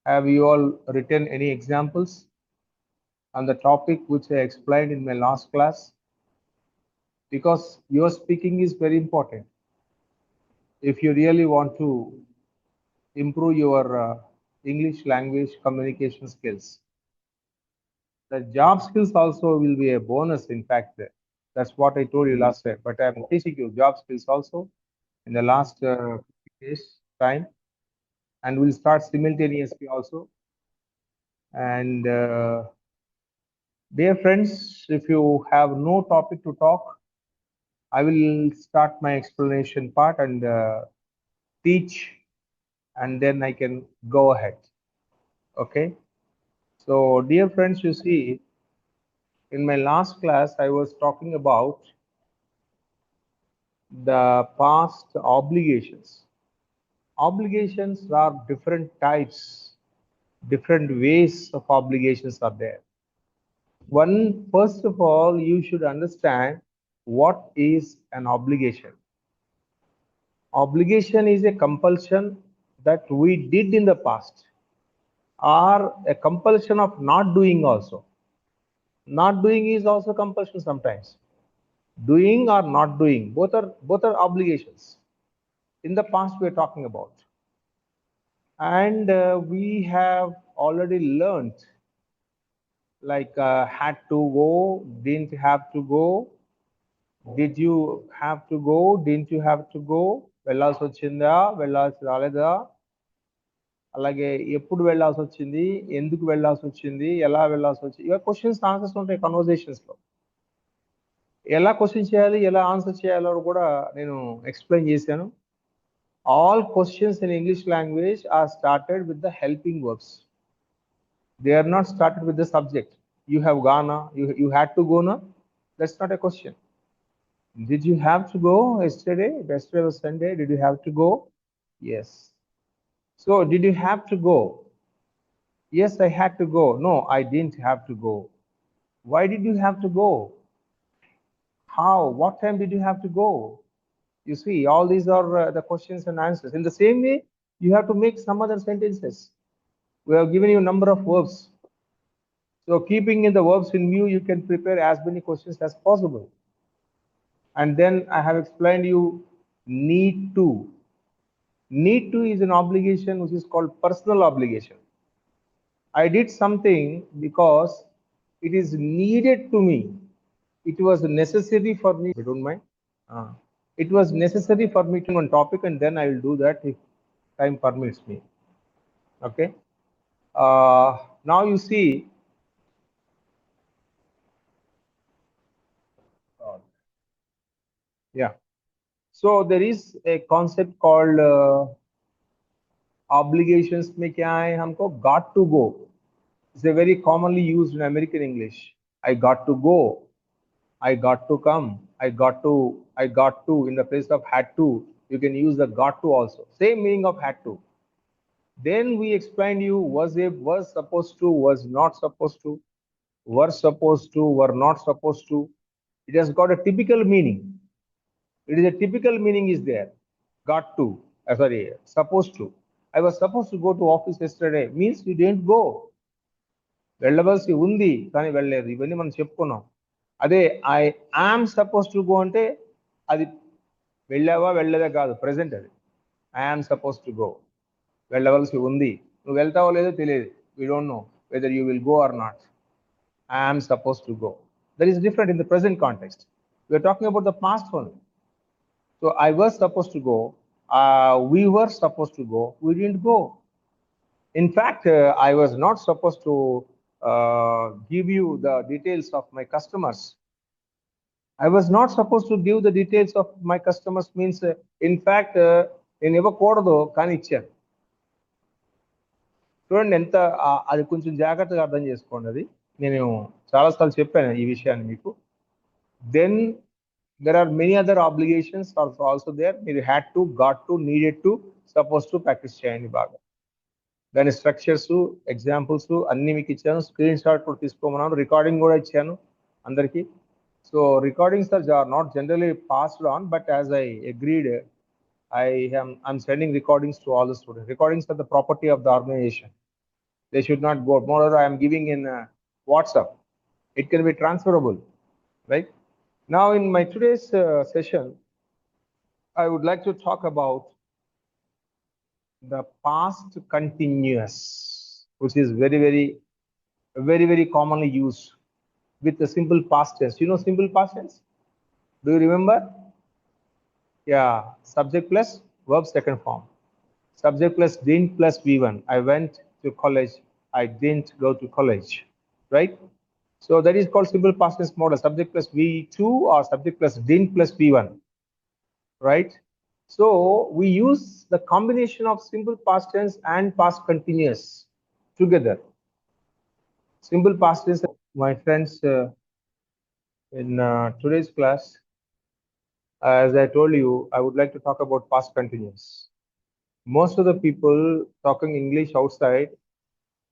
Have you all written any examples on the topic which I explained in my last class? Because your speaking is very important. If you really want to improve your English language communication skills, the job skills also will be a bonus. In fact, that's what I told you last time. But I'm teaching you job skills also in the last days time, and we'll start simultaneously also. And dear friends, if you have no topic to talk, I will start my explanation part and teach, and then I can go ahead. Okay. So, dear friends, you see, in my last class, I was talking about the past obligations. Obligations are different types, different ways of obligations are there. One, first of all, you should understand what is an obligation. Obligation is a compulsion that we did in the past, or a compulsion of not doing also. Not doing is also compulsion sometimes. Doing or not doing, both are obligations. In the past we are talking about. And we have already learned, like had to go, didn't have to go, did you have to go, didn't you have to go, వెళ్ళాల్సి వచ్చిందా వెళ్ళాల్సి రాలేదా, అలాగే ఎప్పుడు వెళ్ళాల్సి వచ్చింది, ఎందుకు వెళ్ళాల్సి వచ్చింది, ఎలా వెళ్ళాల్సి వచ్చింది, ఇవే క్వశ్చన్స్ ఆన్సర్స్ ఉంటాయి కన్వర్జేషన్స్ లో. ఎలా క్వశ్చన్ చేయాలి, ఎలా ఆన్సర్ చేయాలో కూడా నేను ఎక్స్ప్లెయిన్ చేశాను. All questions in English language are started with the helping verbs. They are not started with the subject. You have gone, you had to go, na? That's not a question. Did you have to go yesterday? Yesterday was Sunday. Did you have to go? Yes. So, did you have to go? Yes, I had to go. No, I didn't have to go. Why did you have to go? How? What time did you have to go? You see, all these are the questions and answers. In the same way, you have to make some other sentences. We have given you a number of verbs. So keeping in the verbs in view, you can prepare as many questions as possible. And then I have explained you need to. Need to is an obligation which is called personal obligation. I did something because it is needed to me. It was necessary for me. If you don't mind. It was necessary for me to on topic, and then I will do that if time permits me. Okay. Now you see. Yeah. So there is a concept called obligations में क्या है हमको got to go. It's a very commonly used in American English. I got to go. I got to come. I got to. I got to. In the place of had to, you can use the got to also. Same meaning of had to. Then we explained you was supposed to, was not supposed to, were supposed to, were not supposed to. It has got a typical meaning. It is a typical meaning is there. Got to. Sorry, supposed to. I was supposed to go to office yesterday. Means you didn't go. వెళ్ళవలసి ఉంది కానీ వెళ్ళలేదు. ఇవన్నీ మనం చెప్పుకున్నాం. అదే I am suppose to go అంటే అది వెళ్ళావా వెళ్ళలేదా కాదు, ప్రెసెంట్ అది. I am suppose to go, వెళ్ళవలసి ఉంది. నువ్వు వెళ్తావో లేదో తెలియదు. We don't know whether you will go or not. I am suppose to go. That is different in the present context. We are talking about the past only. So I was supposed to go. We were supposed to go. We didn't go. In fact, I was not supposed to give you the details of my customers. I was not supposed to give the details of my customers means, in fact, నేను ఇవ్వకూడదు కానీ ఇచ్చాను. చూడండి ఎంత అది కొంచెం జాగ్రత్తగా అర్థం చేసుకోండి. అది నేను చాలాసార్లు చెప్పాను ఈ విషయాన్ని మీకు. Then there are many other obligations also there. మీరు had to, got to, needed to, supposed to practice చేయండి బాగా. దాని స్ట్రక్చర్స్, ఎగ్జాంపుల్స్ అన్ని మీకు ఇచ్చాను. స్క్రీన్ షాట్ కూడా తీసుకోమన్నాను. రికార్డింగ్ కూడా ఇచ్చాను అందరికీ. So recordings are not generally passed on, but as I agreed I'm sending recordings to all the students. Recordings are the property of the organization. They should not go. Moreover, I am giving in WhatsApp. It can be transferable, right? Now, in my today's session, I would like to talk about the past continuous, which is very commonly used with the simple past tense. You know simple past tense? Do you remember? Yeah, subject plus verb second form. Subject plus didn't plus V1. I went to college. I didn't go to college, right? So that is called simple past tense model. Subject plus V2 or subject plus didn't plus V1, right? So we use the combination of simple past tense and past continuous together. Simple past tense, my friends, in today's class, as I told you, I would like to talk about past continuous. Most of the people talking English outside,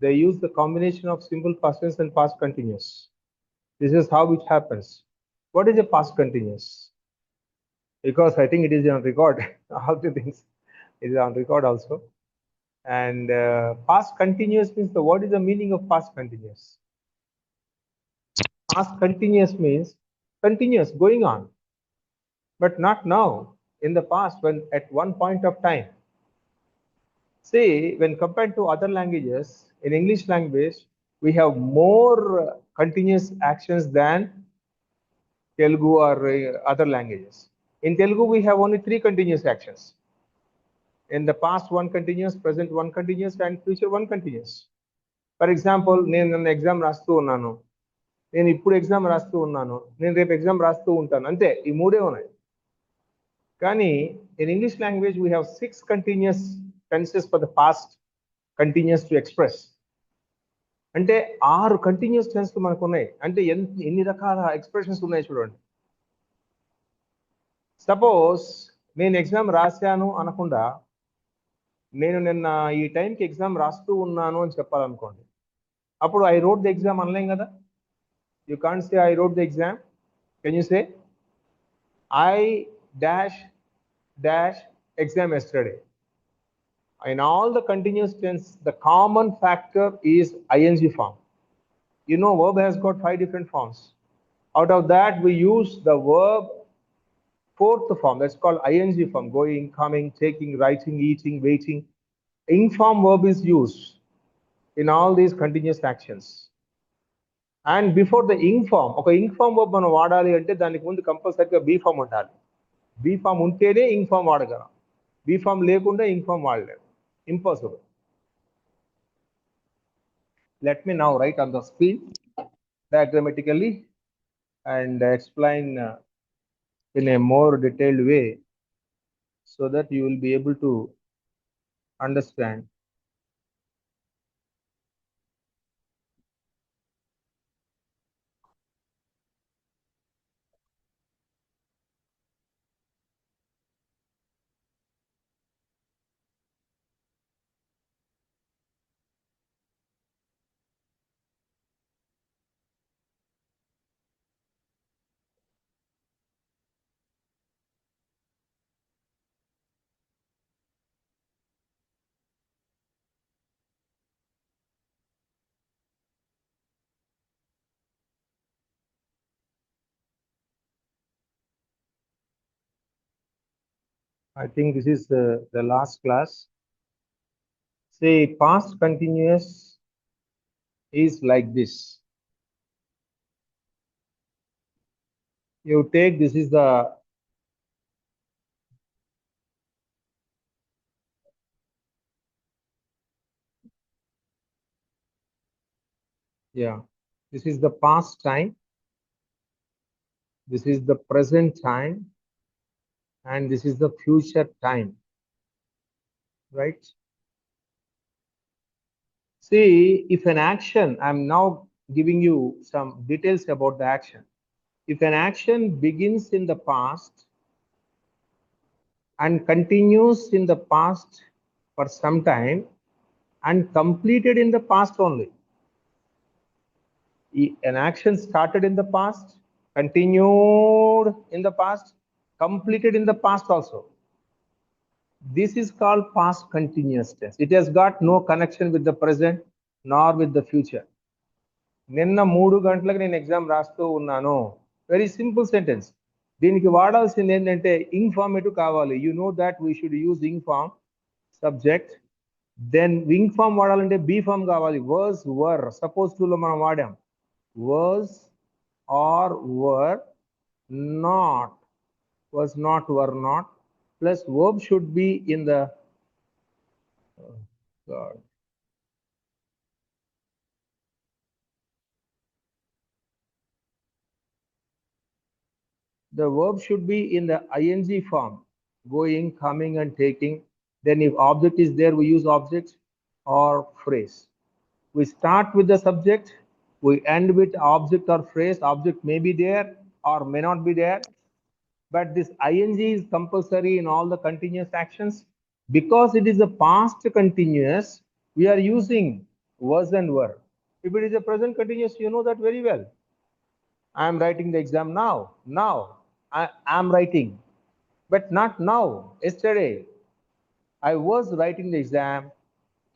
they use the combination of simple past tense and past continuous. This is how it happens. What is a past continuous? Because I think it is on record. All the things is on record also. And past continuous means what is the meaning of past continuous? Past continuous means continuous, going on, but not now. In the past, when at one point of time. See, when compared to other languages, in English language, we have more continuous actions than Telugu or other languages. In Telugu, we have only 3 continuous actions. In the past, one continuous, present one continuous, and future one continuous. For example నేను నన్ను exam రాస్తూ ఉన్నాను, నేను ఇప్పుడు exam రాస్తూ ఉన్నాను, నేను రేపు ఎగ్జామ్ రాస్తూ ఉంటాను, అంతే. ఈ మూడే ఉన్నాయి. కానీ in English language we have 6 continuous tenses for the past continues to express. అంటే 6 కంటిన్యూస్ టెన్స్ మనకు ఉన్నాయి. అంటే ఎన్ని రకాల ఎక్స్ప్రెషన్స్ ఉన్నాయి చూడండి. సపోజ్ నేను ఎగ్జామ్ రాశాను అనకుండా నేను నిన్న ఈ టైంకి ఎగ్జామ్ రాస్తూ ఉన్నాను అని చెప్పాలనుకోండి, అప్పుడు ఐ రోట్ ది ఎగ్జామ్ అనలేం కదా. You can't say I wrote the exam. Can you say I dash dash exam yesterday? In all the continuous tense, the common factor is ing form. You know, verb has got 5 different forms. Out of that, we use the verb 4th form, that's called ing form: going, coming, taking, writing, eating, waiting. Ing form verb is used in all these continuous actions. And before the ing form, ఒక ing form verb మనం వాడాలి అంటే దానికి ముందు కంపల్సరీగా be form ఉండాలి. Be form ఉంటేనే ing form వాడగలం. బీ ఫామ్ లేకుండా ing form వాడలేము. Impossible. Let me now write on the screen diagrammatically and explain in a more detailed way so that you will be able to understand. I think this is the last class. Say past continuous is like this. You take, this is the this is the past time, this is the present time, and this is the future time, right? See, if an action, I'm now giving you some details about the action. If an action begins in the past and continues in the past for some time and completed in the past only. An action started in the past, continued in the past, completed in the past also. This is called past continuous tense. It has got no connection with the present nor with the future. నిన్న 3 గంటలకు నేను exam రాస్తూ ఉన్నాను. Very simple sentence. దీనికి వాడాల్సింది ఏంటంటే ing formative కావాలి. You know that we should use ing form subject. Then ing form వాడాలంటే బీ ఫార్మ్ కావాలి. వర్స్ వర్ సపోజ్ టు లో మనం వాడాం. Was or were not, was not, were not, plus verb should be in the God. The verb should be in the ing form, going, coming, and taking. Then if object is there, we use object or phrase. We start with the subject, we end with object or phrase. Object may be there or may not be there, but this ing is compulsory in all the continuous actions. Because it is a past continuous, we are using was and were. If it is a present continuous, you know that very well. I am writing the exam now. Now I am writing, but not now. Yesterday I was writing the exam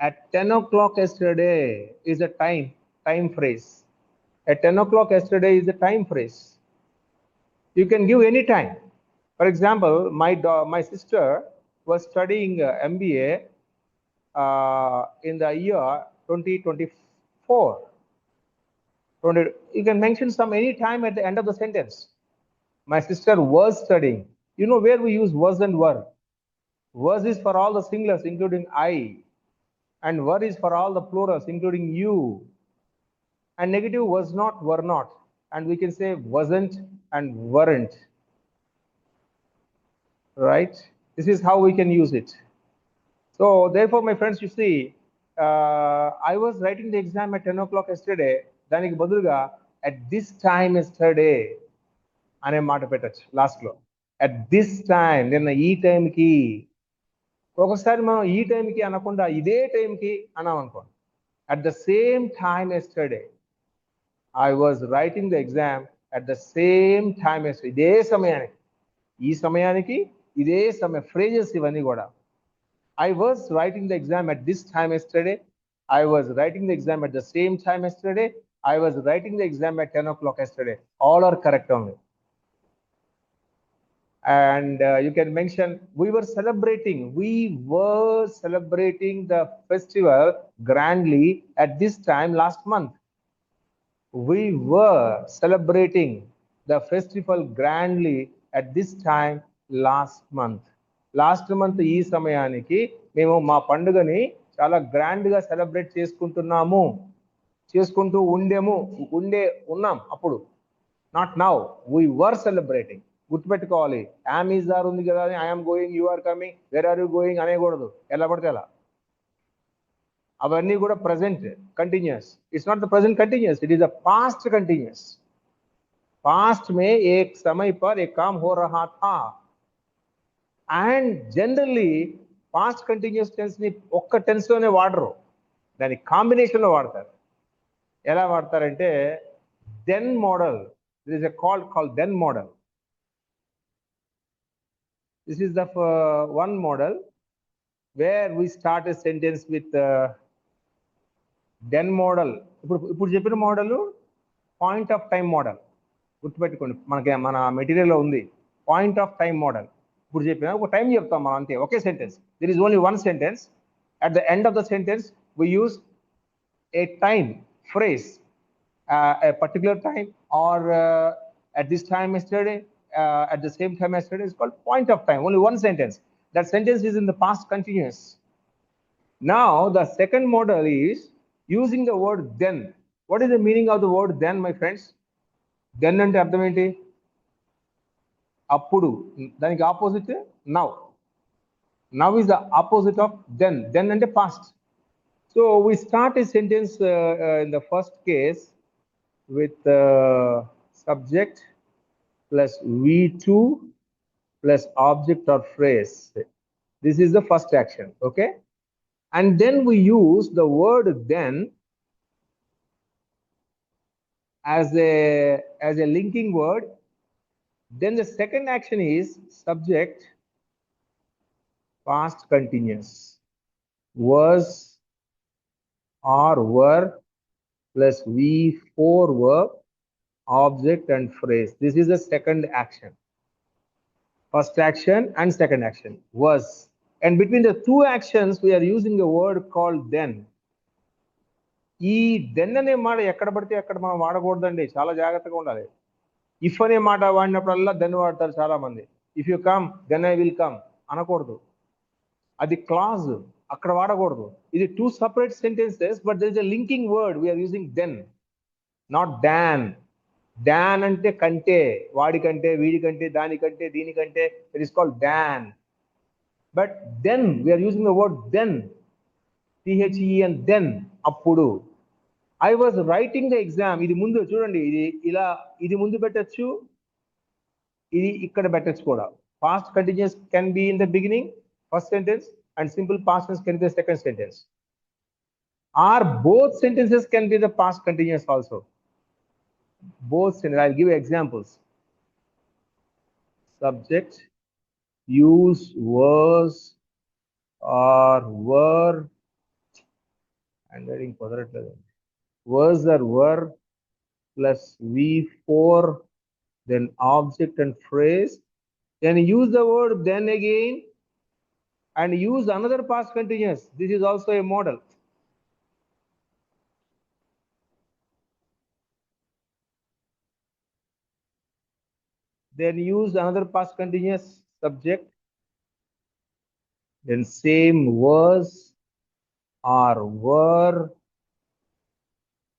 at 10 o'clock. Yesterday is a time phrase. At 10 o'clock yesterday is a time phrase. You can give any time. For example, my sister was studying MBA in the year 2024. You can mention some any time at the end of the sentence. My sister was studying. You know where we use was and were. Was is for all the singulars, including I, and were is for all the plurals, including you. And negative was not, were not, and we can say wasn't and weren't. Right? This is how we can use it. So therefore, my friends, you see, I was writing the exam at 10 o'clock yesterday. దానికి బదులుగా at this time yesterday అనే మాట పెట్టచ్చు లాస్ట్లో. at this time, నిన్న ఈ టైంకి. ఒకసారి మనం ఈ టైంకి అనకుండా ఇదే టైంకి అన్నాం అనుకోండి. at the same time yesterday, I was writing the exam at the same time yesterday. ఇదే సమయానికి, ఈ సమయానికి ఇదే సమయం ఫ్రేజెస్ ఇవన్నీ కూడా. I was writing the exam at this time yesterday. I was writing the exam at the same time yesterday. I was writing the exam at 10 o'clock yesterday. All are correct only. And you can mention we were celebrating the festival grandly at this time last month. We were celebrating the festival grandly at this time last month. Last month ఈ సమయానికి మేము మా పండుగని చాలా grand గా celebrate చేసుకుంటూ ఉన్నాం అప్పుడు. Not now, we were celebrating. గుర్తుపెట్టుకోవాలి, యామ్ ఈజ్ ఆర్ ఉంది కదా అని I am going, you are coming, where are you going అనేకూడదు ఎలా పడితే అలా. అవన్నీ కూడా present continuous. It's not the present continuous, it is the past continuous. Past में एक समय पर एक काम हो रहा था. And generally past continuous tense ని ఒక్క టెన్స్ లోనే వాడరు, దాని కాంబినేషన్ లో వాడతారు. ఎలా వాడతారంటే then model. This is a call then model. This is the one model where we start a sentence with then model. ఇప్పుడు చెప్పిన model point of time model. గుర్తుపెట్టుకోండి, మన మెటీరియల్లో ఉంది పాయింట్ ఆఫ్ టైం మోడల్. ఇప్పుడు చెప్పిన ఒక టైం చెప్తాం మనం అంతే, ఒకే sentence. There is only one sentence. At the end of the sentence we use a time phrase, a particular time, or at this time yesterday, at the same time yesterday, is called point of time. Only one sentence. That sentence is in the past continuous. Now the second model is using the word then. What is the meaning of the word then, my friends? Then అంటే అర్థం ఏంటి? అప్పుడు. దానికి opposite now. Now is the opposite of then. Then అంటే past. So we start a sentence in the first case with subject plus V2 plus object or phrase. This is the first action, okay? And then we use the word then as a linking word. Then the second action is subject past continuous. Was or were plus V4 verb, object and phrase. This is the second action. First action and second action was. And between the two actions, we are using a word called then. ఈ then అనే మాట ఎక్కడ పడితే అక్కడ మనం వాడకూడదండి, చాలా జాగ్రత్తగా ఉండాలి. ఇఫ్ అనే మాట వాడినప్పుడల్లా దెన్ వాడతారు చాలా మంది. If you come then I will come అనకూడదు, అది క్లాజ్, అక్కడ వాడకూడదు. ఇది two separate sentences, but there is a linking word, we are using then, not than. Than అంటే కంటే, వాడికంటే, వీడికంటే, దానికంటే, దీనికంటే, it is called than. But then we are using the word then, THEN, then, అప్పుడు. I was writing the exam, ఇది ముందు చూడండి, ఇది ఇలా, ఇది ముందు పెట్టచ్చు, ఇది ఇక్కడ పెట్టచ్చు కూడా. Past continuous can be in the beginning, first sentence, and simple past tense can be the second sentence. Or both sentences can be the past continuous also. Both sentences. I'll give examples. Subject, use, was or were. I'm getting further. Was or were plus V4, then object and phrase. Then use the word then again and use another past continuous. This is also a model. Then use another past continuous subject, then same was or were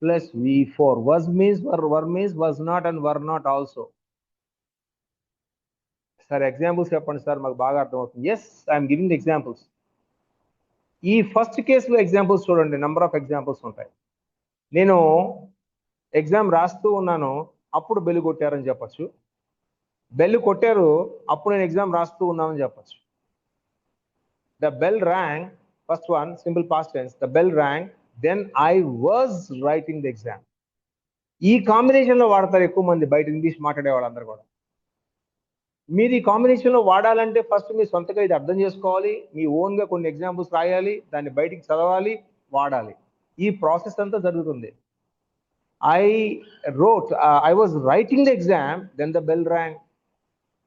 plus V4. Was means were means was not and were not also. Sir, examples చెప్పండి sir, మాకు బాగా అర్థమవుతుంది. Yes, I'm giving the examples. ఈ first కేసులో examples చూడండి, number of examples ఉంటాయి. నేను exam రాస్తూ ఉన్నాను, అప్పుడు బెల్ కొట్టారని చెప్పచ్చు. బెల్ కొట్టారు, అప్పుడు నేను ఎగ్జామ్ రాస్తూ ఉన్నానని చెప్పచ్చు. The bell rang, first one simple past tense, the bell rang, then I was writing the exam. ఈ కాంబినేషన్లో వాడతారు ఎక్కువ మంది బయట ఇంగ్లీష్ మాట్లాడే వాళ్ళందరూ కూడా. మీరు ఈ కాంబినేషన్లో వాడాలంటే ఫస్ట్ మీ సొంతగా ఇది అర్థం చేసుకోవాలి, మీ ఓన్గా కొన్ని ఎగ్జాంపుల్స్ రాయాలి, దాన్ని బయటికి చదవాలి, వాడాలి. ఈ ప్రాసెస్ అంతా జరుగుతుంది. I wrote, I was writing the exam, then the bell rang.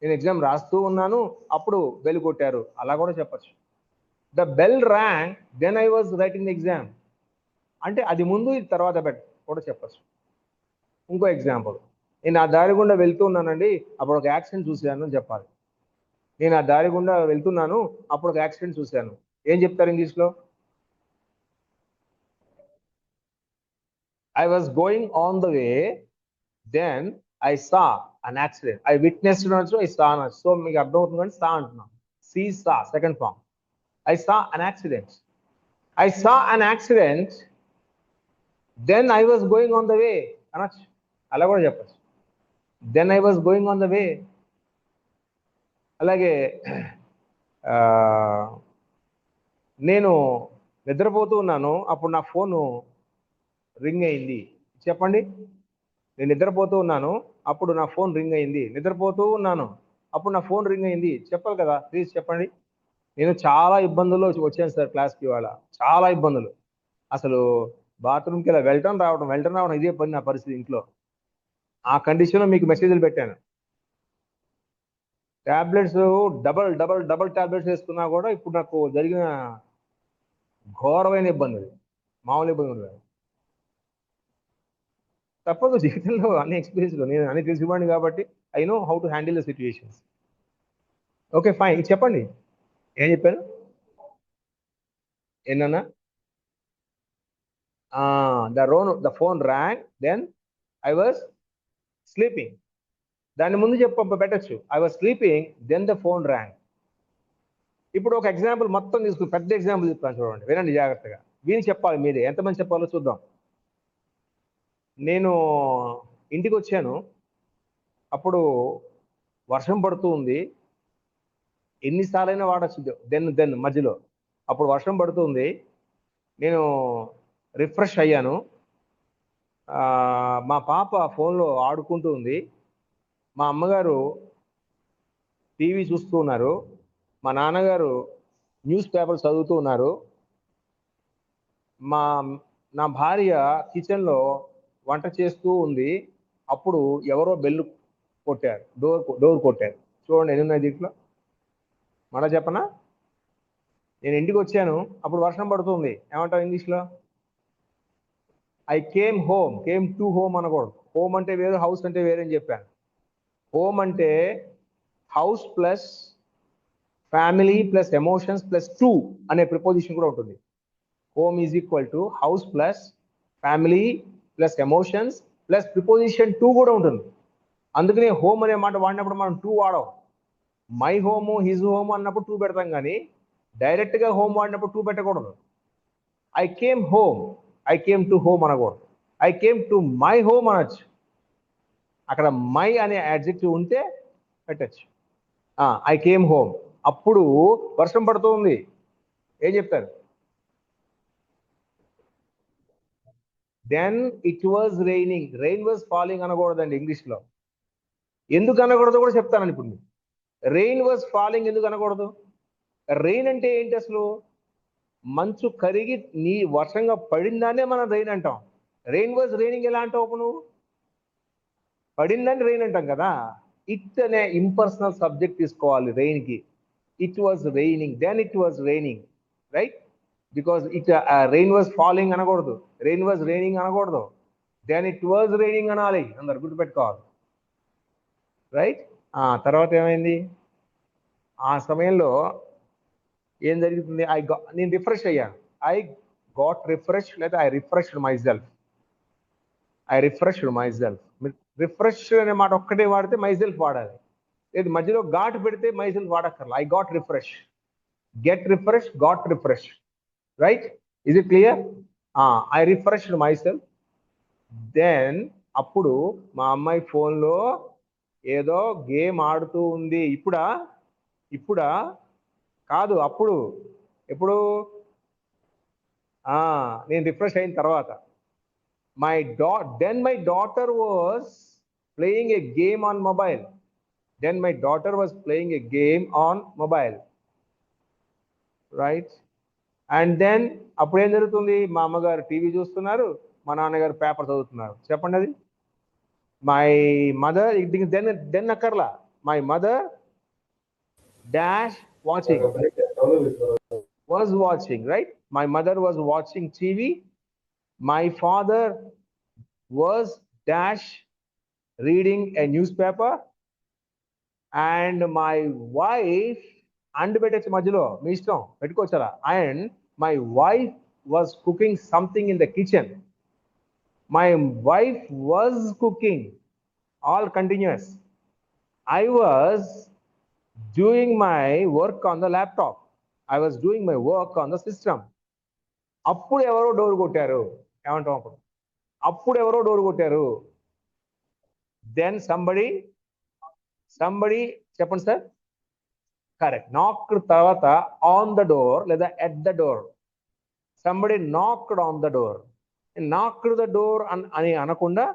నేను ఎగ్జామ్ రాస్తూ ఉన్నాను, అప్పుడు బెల్ కొట్టారు, అలా కూడా చెప్పచ్చు. The bell rang, then I was writing the exam అంటే అది ముందు ఇది తర్వాత కూడా చెప్పచ్చు. ఇంకో ఎగ్జాంపుల్, నేను ఆ దారి గుండా వెళ్తూ ఉన్నానండి, అప్పుడు ఒక యాక్సిడెంట్ చూశాను అని చెప్పాలి. నేను ఆ దారి గుండా వెళ్తున్నాను, అప్పుడు ఒక యాక్సిడెంట్ చూశాను. ఏం చెప్తారు ఇంగ్లీష్లో? I was going on the way, then I saw an accident. I witnessed also, I saw not. So మీకు అర్థమవుతుందని saw అంటున్నాం. See, saw, second form. I saw an accident. I saw an accident, then I was going on the way అనొచ్చు, అలా కూడా చెప్పచ్చు. Then I was going on the way. అలాగే నేను నిద్రపోతూ ఉన్నాను, అప్పుడు నా ఫోను రింగ్ అయింది. చెప్పండి, నేను నిద్రపోతూ ఉన్నాను, అప్పుడు నా ఫోన్ రింగ్ అయింది. నిద్రపోతూ ఉన్నాను, అప్పుడు నా ఫోన్ రింగ్ అయింది. చెప్పాలి కదా, ప్లీజ్ చెప్పండి. నేను చాలా ఇబ్బందుల్లో వచ్చాను సార్ క్లాస్కి ఇవాళ, చాలా ఇబ్బందులు. అసలు బాత్రూమ్కి ఇలా వెళ్ళటం రావడం ఇదే పని నా పరిస్థితి ఇంట్లో. ఆ కండిషన్లో మీకు మెసేజ్లు పెట్టాను. ట్యాబ్లెట్స్ డబల్ ట్యాబ్లెట్స్ వేసుకున్నా కూడా ఇప్పుడు నాకు జరిగిన ఘోరమైన ఇబ్బంది, మామూలు ఇబ్బంది ఉండదు. తప్పదు, జీవితంలో అన్ని ఎక్స్పీరియన్స్లో నేను అన్ని తెలిసిపోయాను కాబట్టి I know how to handle the situations. Okay fine, చెప్పండి ఏం చెప్పాను, ఏంటన్నా? The phone rang, then I was sleeping. దాని ముందు పెట్టచ్చు, I was sleeping, then the phone rang. ఇప్పుడు ఒక ఎగ్జాంపుల్ మొత్తం తీసుకుని పెద్ద ఎగ్జాంపుల్ చెప్తాను, చూడండి, వినండి జాగ్రత్తగా. వీని చెప్పాలి, మీరే ఎంతమంది చెప్పాలో చూద్దాం. నేను ఇంటికి వచ్చాను, అప్పుడు వర్షం పడుతూ ఉంది. ఎన్నిసార్లైనా వాడచ్చు దెన్ మధ్యలో. అప్పుడు వర్షం పడుతుంది, నేను రిఫ్రెష్ అయ్యాను. మా పాప ఫోన్లో ఆడుకుంటూ ఉంది, మా అమ్మగారు టీవీ చూస్తూ ఉన్నారు, మా నాన్నగారు న్యూస్ పేపర్ చదువుతూ ఉన్నారు. నా భార్య కిచెన్లో వంట చేస్తూ ఉంది. అప్పుడు ఎవరో బెల్లు కొట్టారు, డోర్ కొట్టారు. చూడండి ఎన్ని ఉన్నాయి దీంట్లో. మళ్ళా చెప్పనా, నేను ఇంటికి వచ్చాను, అప్పుడు వర్షం పడుతుంది. ఏమంటావు ఇంగ్లీష్లో? ఐ కేమ్ టు హోమ్ అనకూడదు. హోమ్ అంటే వేరు, హౌస్ అంటే వేరే అని చెప్పాను. హోమ్ అంటే house plus family plus emotions plus to అనే ప్రిపోజిషన్ కూడా ఉంటుంది. Home is equal to house plus family plus emotions plus preposition to కూడా ఉంటుంది. అందుకనే హోమ్ అనే మాట వాడినప్పుడు మనం టూ వాడం. మై హోము, హిజ్ హోమ్ అన్నప్పుడు టూ పెడతాం, కానీ డైరెక్ట్గా హోమ్ వాడినప్పుడు టూ పెట్టకూడదు. ఐ కేమ్ టు హోమ్ అనకూడదు. I came to my home అనొచ్చు. అక్కడ మై అనే యాడ్జెక్టివ్ ఉంటే పెట్టచ్చు. I came home. అప్పుడు వర్షం పడుతుంది. ఏం చెప్తారు? Then it was raining. Rain was falling అనకూడదండి ఇంగ్లీష్లో. ఎందుకు అనకూడదు కూడా చెప్తాను ఇప్పుడు. రెయిన్ వాజ్ ఫాలింగ్ ఎందుకు అనకూడదు? రెయిన్ అంటే ఏంటి అసలు? మంచు కరిగి నీ వర్షంగా పడిందానే మనం రెయిన్ అంటాం. రెయిన్ వాజ్ రైనింగ్ ఎలా అంటావు నువ్వు? పడిందని రెయిన్ అంటాం కదా. ఇట్ అనే ఇంపర్సనల్ సబ్జెక్ట్ తీసుకోవాలి రెయిన్ కి. It was raining, then it was raining, right? Because it rain was falling అనకూడదు, రెయిన్ వాజ్ రైనింగ్ అనకూడదు, దెన్ ఇట్ వాజ్ రైనింగ్ అనాలి. అందరు గుర్తుపెట్టుకోవాలి, రైట్? తర్వాత ఏమైంది ఆ సమయంలో? ఏం జరుగుతుంది? నేను రిఫ్రెష్ అయ్యాను. ఐ గాట్ రిఫ్రెష్ లేదా I refreshed my self. Refresh అనే మాట ఒక్కటే వాడితే మై సెల్ఫ్ వాడాలి. లేదు మధ్యలో ఘాట్ పెడితే మై సెల్ఫ్ వాడక్కర్లా. I got refresh, get refresh, got refresh, right? Is it clear? I refreshed myself. Then అప్పుడు మా అమ్మాయి ఫోన్లో ఏదో గేమ్ ఆడుతూ ఉంది. ఇప్పుడా కాదు, అప్పుడు. ఎప్పుడు? నేను రిఫ్రెష్ అయిన తర్వాత. Then my daughter was playing a game on mobile. Right? And then అప్పుడు ఏం జరుగుతుంది? మా అమ్మగారు టీవీ చూస్తున్నారు, మా నాన్నగారు పేపర్ చదువుతున్నారు. చెప్పండి అది. మై మదర్, దెన్ అక్కర్లా. My mother dash watching, was watching, right? My mother was watching TV. My father was dash reading a newspaper. And my wife, and పెట్టచ్చు మధ్యలో మీ ఇష్టం, పెట్టుకోవచ్చారా? And my wife was cooking something in the kitchen. My wife was cooking, all continuous. I was doing my work on the laptop. I was doing my work on the system. అప్పుడు ఎవరో door కొట్టారు. ఏమంటాం అప్పుడు? అప్పుడు ఎవరో door కొట్టారు. Then somebody చెప్పండి sir. Correct. Knocked తర్వాత ఆన్ ద డోర్ లేదా at the door. Somebody knocked on the door. Knocked the door అని అనకుండా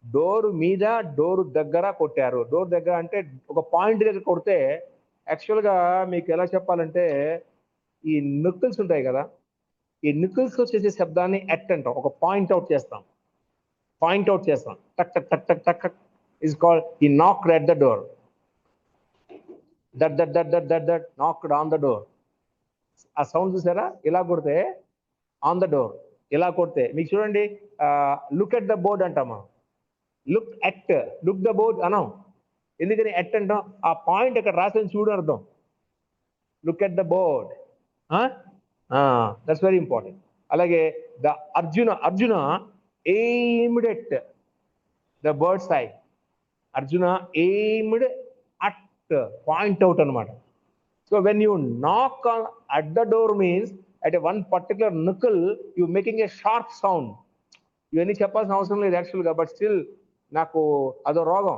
డోర్ మీద, డోర్ దగ్గర కొట్టారు. డోర్ దగ్గర అంటే ఒక పాయింట్ దగ్గర కొడితే, యాక్చువల్గా మీకు ఎలా చెప్పాలంటే, ఈ నిక్కుల్స్ ఉంటాయి కదా, ఈ నిక్కుల్స్ చేసే శబ్దాన్ని ఎట్ అంటాం. ఒక పాయింట్ అవుట్ చేస్తాం. టక్ టక్ టక్ టక్ టక్ ఇస్ కాల్డ్ ఈ knocked at the door. That knocked on the door. ఆ సౌండ్ చూసారా? ఇలా కొడితే ఆన్ ద డోర్, ఇలా కొడితే మీకు చూడండి. లుక్ ఎట్ ద బోర్డ్ అంటాం మనం. లుక్ ద బోర్డ్ అనం. ఎందుకని ఎట్ అంటాం? ఆ పాయింట్ అక్కడ రాసిన చూడు అర్థం. Look at the board. That's very important. అలాగే the Arjuna aimed at the bird eye. Arjuna aimed at, point out అనమాట. So when you knock at the door means at a one particular knuckle you making a sharp sound. ఇవన్నీ చెప్పాల్సిన అవసరం లేదు యాక్చువల్గా, but still నాకు అదో రోగం,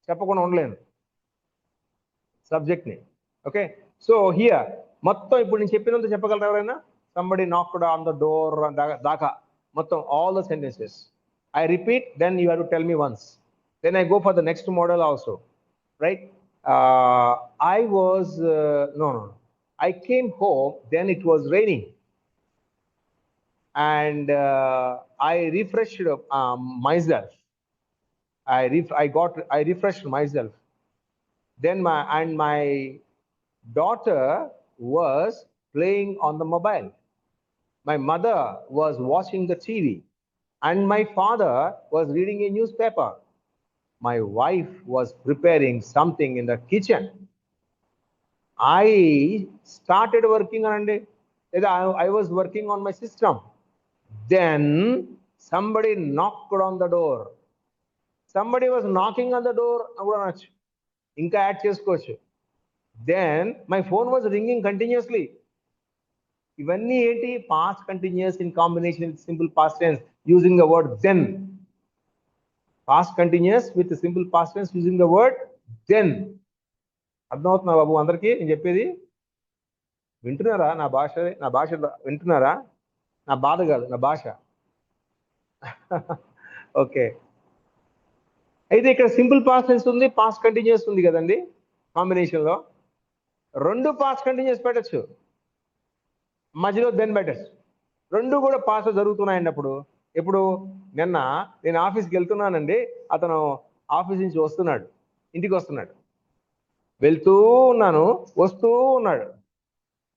చెప్పకుండా ఉండలేను సబ్జెక్ట్ని. ఓకే, సో హియర్ మొత్తం ఇప్పుడు నేను చెప్పినంత చెప్పగలరా ఎవరైనా? Somebody knocked on the door దాకా మొత్తం all the sentences. I repeat, then you have to tell me once, then I go for the next model also, right? I was no I came home, then it was raining. And I refreshed myself. I refreshed myself. Then my daughter was playing on the mobile. My mother was watching the TV, and my father was reading a newspaper. My wife was preparing something in the kitchen. I started working on it. I was working on my system. Then somebody knocked on the door. Somebody was knocking on the door. Inka add cheskochu. Then my phone was ringing continuously. ఇవన్నీ ఏంటి past continuous in combination with simple past tense using the word then. Past continuous with the simple past tense using the word then. అర్థమవుతుందా బాబు అందరికీ నేను చెప్పేది? వింటున్నారా? నా భాష వింటున్నారా? నా బాధ కాదు, నా భాష. ఓకే, అయితే ఇక్కడ సింపుల్ పాస్ట్ టెన్స్ ఉంది, పాస్ట్ కంటిన్యూస్ ఉంది కదండి. కాంబినేషన్లో రెండు పాస్ట్ కంటిన్యూస్ పెట్టచ్చు, మధ్యలో దెన్ పెట్టచ్చు. రెండు కూడా పాస్ట్ జరుగుతున్నాయండి. అప్పుడు ఎప్పుడు? నిన్న నేను ఆఫీస్కి వెళ్తున్నానండి, అతను ఆఫీస్ నుంచి వస్తున్నాడు, ఇంటికి వస్తున్నాడు. వెళ్తూ ఉన్నాను, వస్తూ ఉన్నాడు.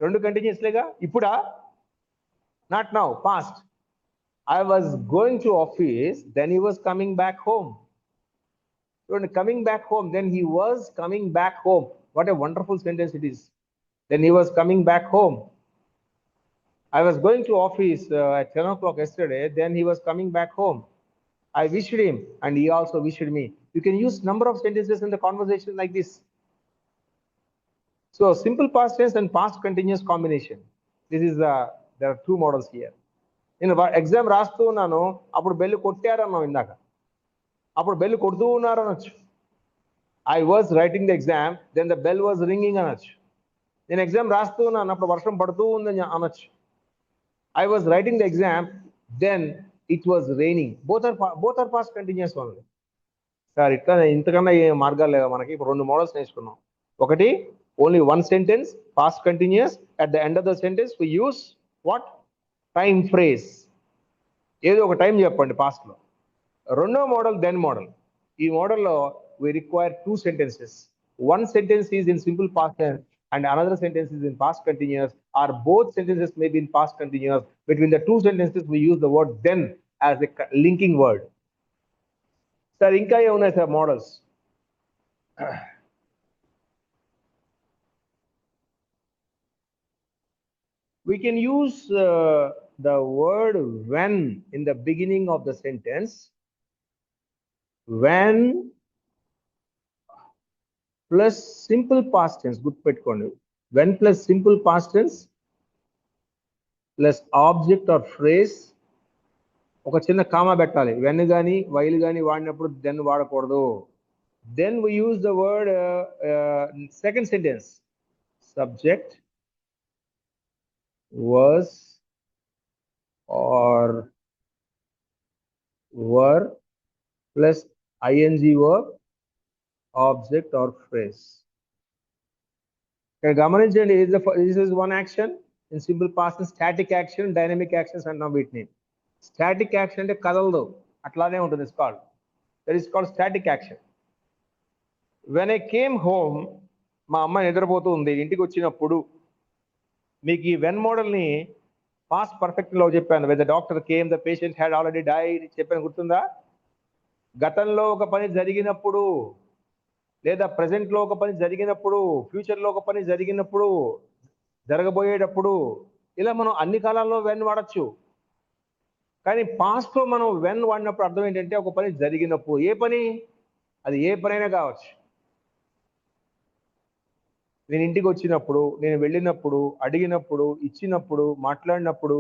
రెండు కంటిన్యూస్లేగా. ఇప్పుడా? Not now, past. I was going to office, then he was coming back home. When coming back home, then he was coming back home. What a wonderful sentence it is. Then he was coming back home. I was going to office at 10 o'clock yesterday, then he was coming back home. I wished him and he also wished me. You can use number of sentences in the conversation like this. So simple past tense and past continuous combination. This is there are two models here. నేను exam రాస్తూ ఉన్నాను, అప్పుడు bell కొట్టారన్నాం ఇందాక. అప్పుడు bell కొడుతూ ఉన్నారు అనొచ్చు. I was writing the exam, then the bell was ringing అనొచ్చు. నేను ఎగ్జామ్ రాస్తూ ఉన్నాను, అప్పుడు వర్షం పడుతూ ఉందని అనొచ్చు. I was writing the exam, then it was raining. Both are past continuous only. Sir ఇట్లా ఇంతకన్నా ఏ మార్గాలు లేవా మనకి? ఇప్పుడు రెండు మోడల్స్ నేర్చుకున్నాం. ఒకటి only one sentence past continuous, at the end of the sentence we use what? Time phrase. ఏదో ఒక టైం చెప్పండి పాస్ట్లో. రెండో మోడల్ దెన్ మోడల్. ఈ మోడల్లో we require two sentences. One sentence is in simple past tense and another sentence is in past continuous, or both sentences may be in past continuous. Between the two sentences we use the word then as a linking word. Sir, ఇంకా ఏమున్నాయి sir models? We can use the word when in the beginning of the sentence. When plus simple past tense. Good petkondi. When plus simple past tense plus object or phrase. ఒక చిన్న comma పెట్టాలి. when గాని while గాని వాడినప్పుడు then వాడకూడదు. Then we use the word second sentence. Subject was or were plus ing verb, object or phrase. గమనించండి, this is one action in simple past tense. Static action, dynamic actions అంటాం వీటిని. Static action అంటే కదలదు, అట్లానే ఉంటుంది. that is called static action. When I came home, మా అమ్మ నిద్రపోతూ ఉంది, ఇంటికి వచ్చినప్పుడు. మీకు ఈ వెన్ మోడల్ని పాస్ట్ పర్ఫెక్ట్ లో చెప్పాను. when the doctor came, the patient had already died చెప్పాను, గుర్తుందా? గతంలో ఒక పని జరిగినప్పుడు, లేదా ప్రెసెంట్ లో ఒక పని జరిగినప్పుడు, ఫ్యూచర్ లో ఒక పని జరిగినప్పుడు, జరగబోయేటప్పుడు, ఇలా మనం అన్ని కాలాల్లో వెన్ వాడచ్చు. కానీ పాస్ట్ లో మనం వెన్ వాడినప్పుడు అర్థం ఏంటంటే ఒక పని జరిగినప్పుడు. ఏ పని? అది ఏ పనైనా కావచ్చు. నేను ఇంటికి వచ్చినప్పుడు, నేను వెళ్ళినప్పుడు, అడిగినప్పుడు, ఇచ్చినప్పుడు, మాట్లాడినప్పుడు,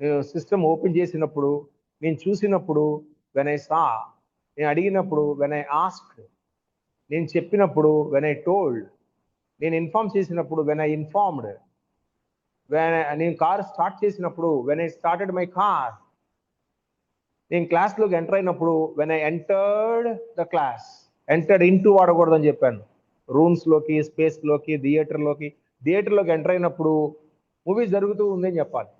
నేను సిస్టమ్ ఓపెన్ చేసినప్పుడు, నేను చూసినప్పుడు వెన్ ఐ సా, నేను అడిగినప్పుడు వెన్ ఐ ఆస్క్డ్, నేను చెప్పినప్పుడు వెన్ ఐ టోల్డ్, నేను ఇన్ఫార్మ్ చేసినప్పుడు వెన్ ఐ ఇన్ఫార్మ్డ్, నేను కార్ స్టార్ట్ చేసినప్పుడు when I started my car, నేను క్లాస్లోకి ఎంటర్ అయినప్పుడు when I entered the class. Entered into వాడకూడదని చెప్పాను. రూమ్స్లోకి, స్పేస్లోకి, థియేటర్లోకి థియేటర్లోకి ఎంటర్ అయినప్పుడు మూవీ జరుగుతూ ఉంది అని చెప్పాలి.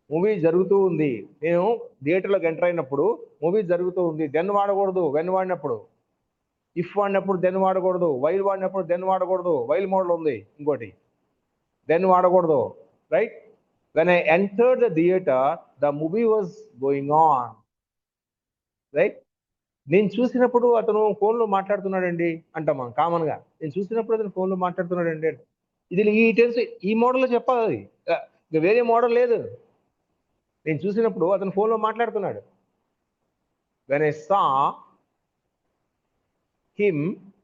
మూవీ జరుగుతూ ఉంది, నేను థియేటర్లోకి ఎంటర్ అయినప్పుడు మూవీ జరుగుతూ ఉంది. దెన్ వాడకూడదు, వెన్ వాడినప్పుడు. ఇఫ్ వాడినప్పుడు దెన్ వాడకూడదు, వైల్ వాడినప్పుడు దెన్ వాడకూడదు. వైల్ మోడల్ ఉంది ఇంకోటి, దెన్ వాడకూడదు, right? When I entered the theatre the movie was going on, right? నేను చూసినప్పుడు అతను ఫోన్లో మాట్లాడుతున్నాడండి అంటాం మనం కామన్గా. నేను చూసినప్పుడు అతను ఫోన్లో మాట్లాడుతున్నాడండి. ఇది ఈ టెన్స్ ఈ మోడల్లో చెప్పాలి, ఇక వేరే మోడల్ లేదు. నేను చూసినప్పుడు అతను ఫోన్లో మాట్లాడుతున్నాడు. వెన్ ఐ సా హిమ్,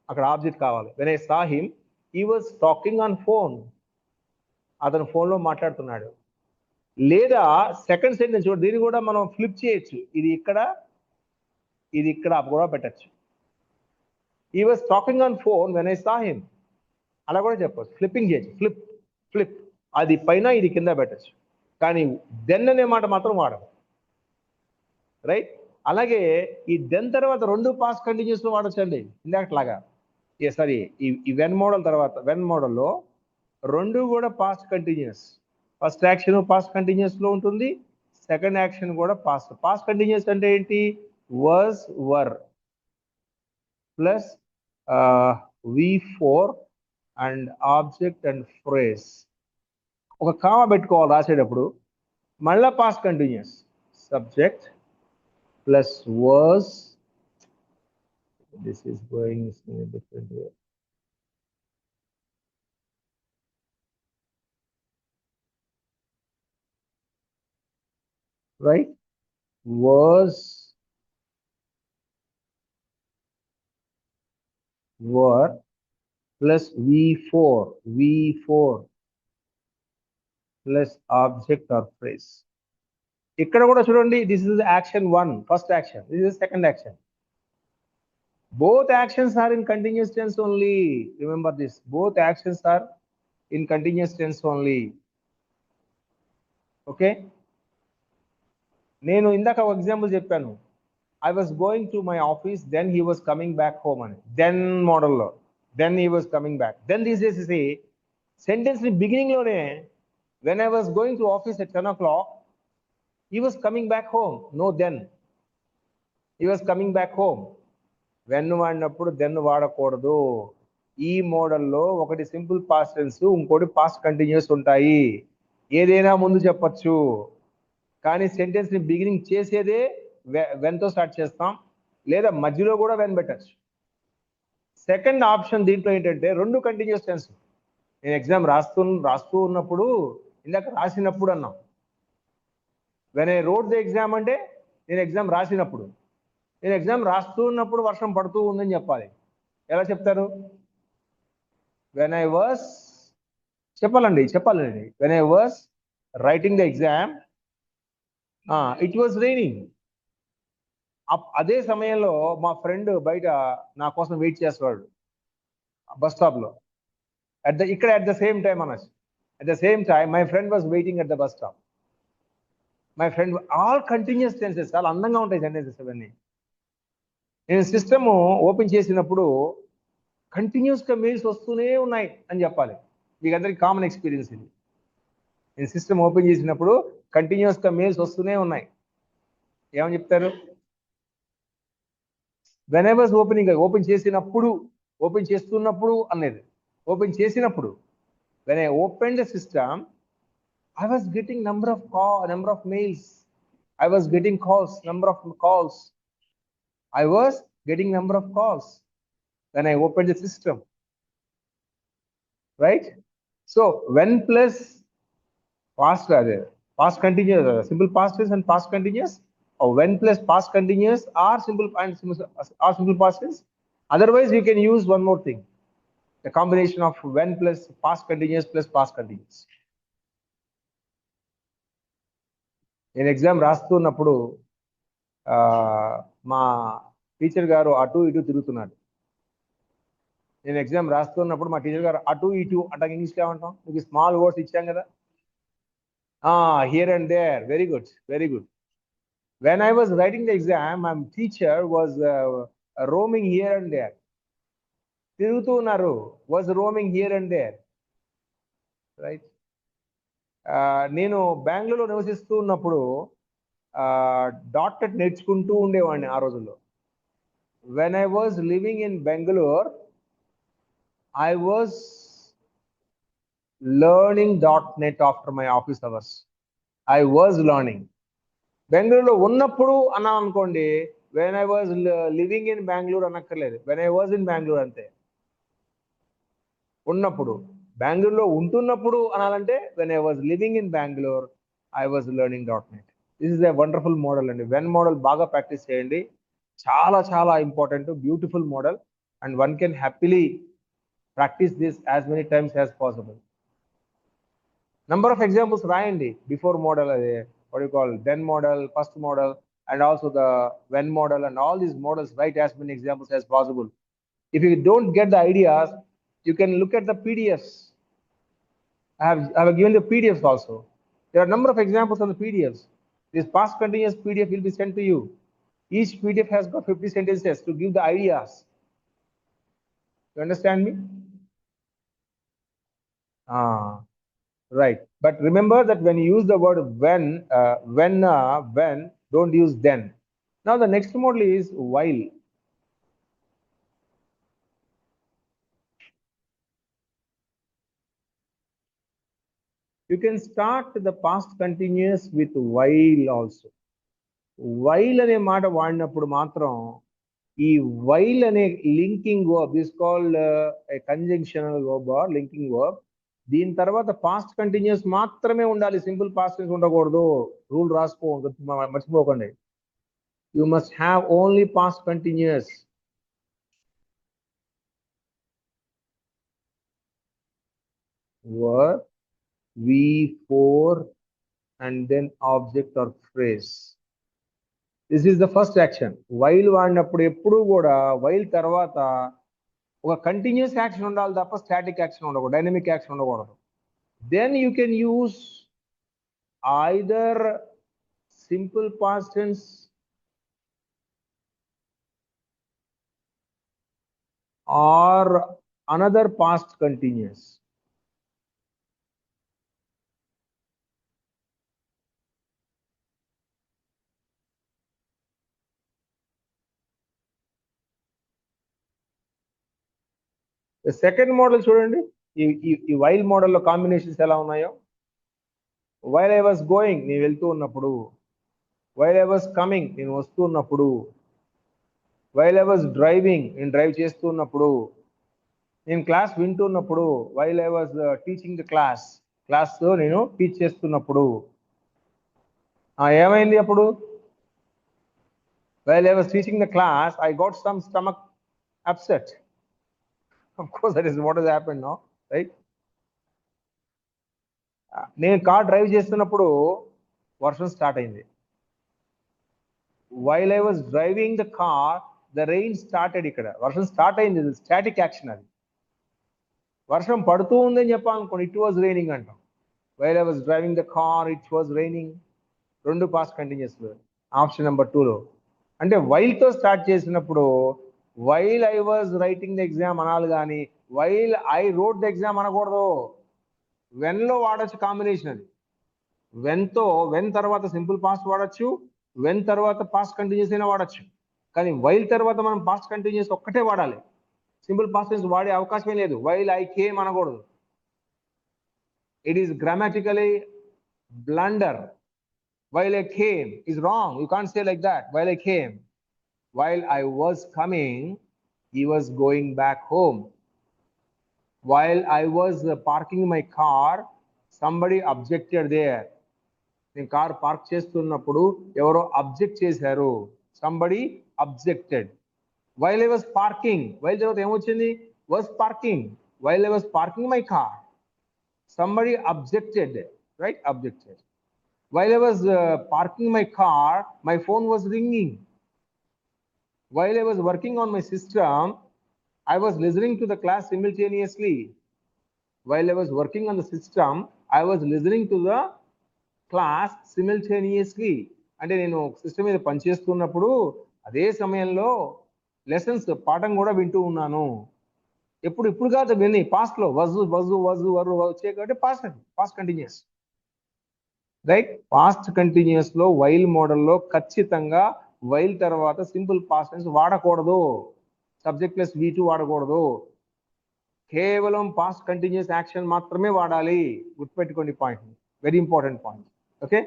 అక్కడ ఆబ్జెక్ట్ కావాలి. When I saw him he was talking on phone, అతను ఫోన్లో మాట్లాడుతున్నాడు. లేదా సెకండ్ సెంటెన్స్ చూడ, దీన్ని కూడా మనం ఫ్లిప్ చేయొచ్చు. ఇది ఇక్కడ, ఇది ఇక్కడ కూడా పెట్టచ్చు. He was talking on phone when I saw him, అలా కూడా చెప్పచ్చు. ఫ్లిప్పింగ్ చేయొచ్చు, ఫ్లిప్ ఫ్లిప్, అది పైన ఇది కింద పెట్టచ్చు. కానీ దెన్ అనే మాట మాత్రం వాడము, రైట్? అలాగే ఈ దెన్ తర్వాత రెండు పాస్ట్ కంటిన్యూస్ లో వాడచ్చండి ఇందాకట్లాగా. సారీ, ఈ వెన్ మోడల్ తర్వాత, వెన్ మోడల్లో రెండు కూడా past continuous. First action past continuous లో ఉంటుంది, సెకండ్ యాక్షన్ కూడా పాస్ట్. పాస్ట్ కంటిన్యూస్ అంటే ఏంటి? Was, were plus V4 and object and phrase. ఒక కామా పెట్టుకోవాలి రాసేటప్పుడు. మళ్ళా past continuous, subject plus was. This is going in a different way. Right? Was, were plus V4 plus object or phrase. ఇక్కడ కూడా చూడండి, this is action 1, first action. This is second action. Both actions are in continuous tense only. Remember this. Both actions are in continuous tense only. Okay? నేను ఇందాక ఒక example చెప్పాను. I was going to my office, then he was coming back home అని. Then మోడల్లో then he was coming back. Then this is sentence ని beginning లోనే, when I was going to office at 10 o'clock, he was coming back home. No then. He was coming back home. When వాడినప్పుడు then వాడకూడదు. ఈ మోడల్లో ఒకటి simple past tense, ఇంకోటి past continuous ఉంటాయి. ఏదైనా ముందు చెప్పచ్చు, కానీ సెంటెన్స్ ని బిగినింగ్ చేసేదే వెన్ తో స్టార్ట్ చేస్తాం, లేదా మధ్యలో కూడా వెన్ పెట్టచ్చు. సెకండ్ ఆప్షన్ దీంట్లో ఏంటంటే రెండు కంటిన్యూస్ టెన్స్. నేను ఎగ్జామ్ రాస్తూ ఉన్నప్పుడు, ఇందాక రాసినప్పుడు అన్నాం. When I wrote the exam అంటే నేను ఎగ్జామ్ రాసినప్పుడు. నేను ఎగ్జామ్ రాస్తూ ఉన్నప్పుడు వర్షం పడుతూ ఉందని చెప్పాలి. ఎలా చెప్తారు? వెన్ ఐ వాస్, చెప్పాలండి. When I was writing the exam, it was raining. అదే సమయంలో మా ఫ్రెండ్ బయట నా కోసం వెయిట్ చేస్తాడు బస్ స్టాప్ లో. ఇక్కడ అట్ ద సేమ్ టైం అనొచ్చు. At the same time my friend was waiting at the bus stop. My friend, all continuous tenses. చాలా అందంగా ఉంటాయి సెంటెన్సెస్ అవన్నీ. నేను సిస్టమ్ ఓపెన్ చేసినప్పుడు కంటిన్యూస్గా మెయిల్స్ వస్తూనే ఉన్నాయి అని చెప్పాలి. మీకు అందరికి కామన్ ఎక్స్పీరియన్స్ ఇది. నేను సిస్టమ్ ఓపెన్ చేసినప్పుడు కంటిన్యూస్గా మెయిల్స్ వస్తూనే ఉన్నాయి. ఏమని చెప్తారు? When I was opening, open చేస్తున్నప్పుడు అనేది. ఓపెన్ చేసినప్పుడు, when I open the system, I was getting number of mails. I was getting calls, number of calls. I was getting number of calls when I opened the system, right? So when plus past continuous, simple past tense and past continuous, or when plus past continuous are simple past tense. Otherwise you can use one more thing, the combination of when plus past continuous plus past continuous. నేను exam రాస్తున్నప్పుడు మా teacher గారు అటు ఇటు తిరుగుతున్నాడు. నేను exam రాస్తున్నప్పుడు మా టీచర్ గారు అటు ఇటు అంటే ఇంగ్లీష్లో ఏమంటాం? మీకు స్మాల్ వర్డ్స్ ఇచ్చాం కదా, here and there. Very good, very good. When I was writing the exam, my teacher was roaming here and there. తిరుగుతూ ఉన్నారు, was roaming here and there. Right. నేను బెంగళూరులో నివసిస్తూ ఉన్నప్పుడు డాట్ నెట్ నేర్చుకుంటూ ఉండేవాడిని ఆ రోజుల్లో. When I was living in Bangalore, I was learning .NET after my office hours. I was learning. బెంగళూరులో ఉన్నప్పుడు అన్నా అనుకోండి, when I was living in Bengaluru అనక్కర్లేదు, when I was in Bengaluru అంతే. ఉన్నప్పుడు, బెంగళూరులో ఉంటున్నప్పుడు అనాలంటే when I was living in Bengaluru I was learning .NET. This is a wonderful model అండి. వెన్ మోడల్ బాగా ప్రాక్టీస్ చేయండి, చాలా చాలా important, beautiful model, and one can happily practice this as many times as possible. Number of examples రాయండి, before model, అదే what you call then model, first model, and also the when model, and all these models, write as many examples as possible. If you don't get the ideas, you can look at the PDFs. I have given the PDFs also. There are a number of examples on the PDFs. This past continuous PDF will be sent to you. Each PDF has got 50 sentences to give the ideas. You understand me? Right. But remember that when you use the word when, don't use then. Now the next model is while. You can start the past continuous with while also. While అనే మాట వాడినప్పుడు మాత్రం ఈ while అనే linking verb is called a conjunctional verb or linking verb. దీని తర్వాత past continuous మాత్రమే ఉండాలి, సింపుల్ పాస్ట్ టెన్స్ ఉండకూడదు. రూల్ రాసుకో, మర్చిపోకండి. You must have only past continuous. Verb, V4, and then object or phrase. This is the first action. While వాడినప్పుడు ఎప్పుడు కూడా while తర్వాత ఒక కంటిన్యూస్ యాక్షన్ ఉండాలి తప్ప స్టాటిక్ యాక్షన్ ఉండకూడదు, డైనమిక్ యాక్షన్ ఉండకూడదు. Then you can use either simple past tense or another past continuous. The second model చూడండి, ఈ while మోడల్లో కాంబినేషన్స్ ఎలా ఉన్నాయో. While I was going, నేను వెళ్తూ ఉన్నప్పుడు. While I was coming, నేను వస్తూ ఉన్నప్పుడు. While I was driving, నేను డ్రైవ్ చేస్తూ ఉన్నప్పుడు. నేను క్లాస్ వింటున్నప్పుడు. While I was teaching the class, క్లాస్లో నేను టీచ్ చేస్తున్నప్పుడు. ఏమైంది అప్పుడు? While I was teaching the class, I got some stomach upset. Of course, that is what has happened now, right? నేను కార్ డ్రైవ్ చేస్తున్నప్పుడు వర్షం స్టార్ట్ అయింది. While I was driving the car, the rain started. ఇక్కడ వర్షం start అయింది, static action అది. వర్షం పడుతూ ఉందని చెప్పాలనుకోండి, ఇట్ వాజ్ రైనింగ్ అంటాం. While I was driving the car, it was raining. రెండు పాస్ట్ కంటిన్యూస్ ఆప్షన్ నెంబర్ 2లో. అంటే వైల్తో స్టార్ట్ చేసినప్పుడు while I was writing the exam అనాలి, కానీ while I wrote the exam అనకూడదు. వెన్లో వాడచ్చు కాంబినేషన్ అది. వెన్ తర్వాత సింపుల్ పాస్ట్ వాడచ్చు, వెన్ తర్వాత పాస్ట్ కంటిన్యూస్ అయినా వాడచ్చు. కానీ వైల్ తర్వాత మనం పాస్ట్ కంటిన్యూస్ ఒక్కటే వాడాలి, సింపుల్ పాస్ట్ టెన్స్ వాడే అవకాశమే లేదు. వైల్ ఐ కేమ్ అనకూడదు. It is గ్రామాటికలీ blunder. While I came is wrong. You can't say like that. While I came. While I was coming, he was going back home. While I was parking my car, somebody objected there. నేను car park చేస్తున్నప్పుడు ఎవరో object చేశారు. Somebody objected. While I was parking, while తర్వాత ఏమొచ్చింది? Was parking. While I was parking my car, somebody objected, right? Objected. While I was parking my car, my phone was ringing. While I was working on my system, I was listening to the class simultaneously. While I was working on the system, I was listening to the class simultaneously. అంటే నేను system మీద పనిచేస్తున్నప్పుడు అదే సమయంలో lessons పాఠం కూడా వింటూ ఉన్నాను. ఇప్పుడు కాదు విని పాస్ట్ లో వజు వజు వజు వరు వచ్చే కాబట్టి past continuous, right. Past continuous లో వైల్ మోడల్లో ఖచ్చితంగా వైల్ తర్వాత సింపుల్ పాస్ట్ టెన్స్ వాడకూడదు, సబ్జెక్ట్ ప్లస్ V2 వాడకూడదు, కేవలం పాస్ట్ కంటిన్యూస్ యాక్షన్ మాత్రమే వాడాలి. గుర్తుపెట్టుకోండి point, very important point. Okay,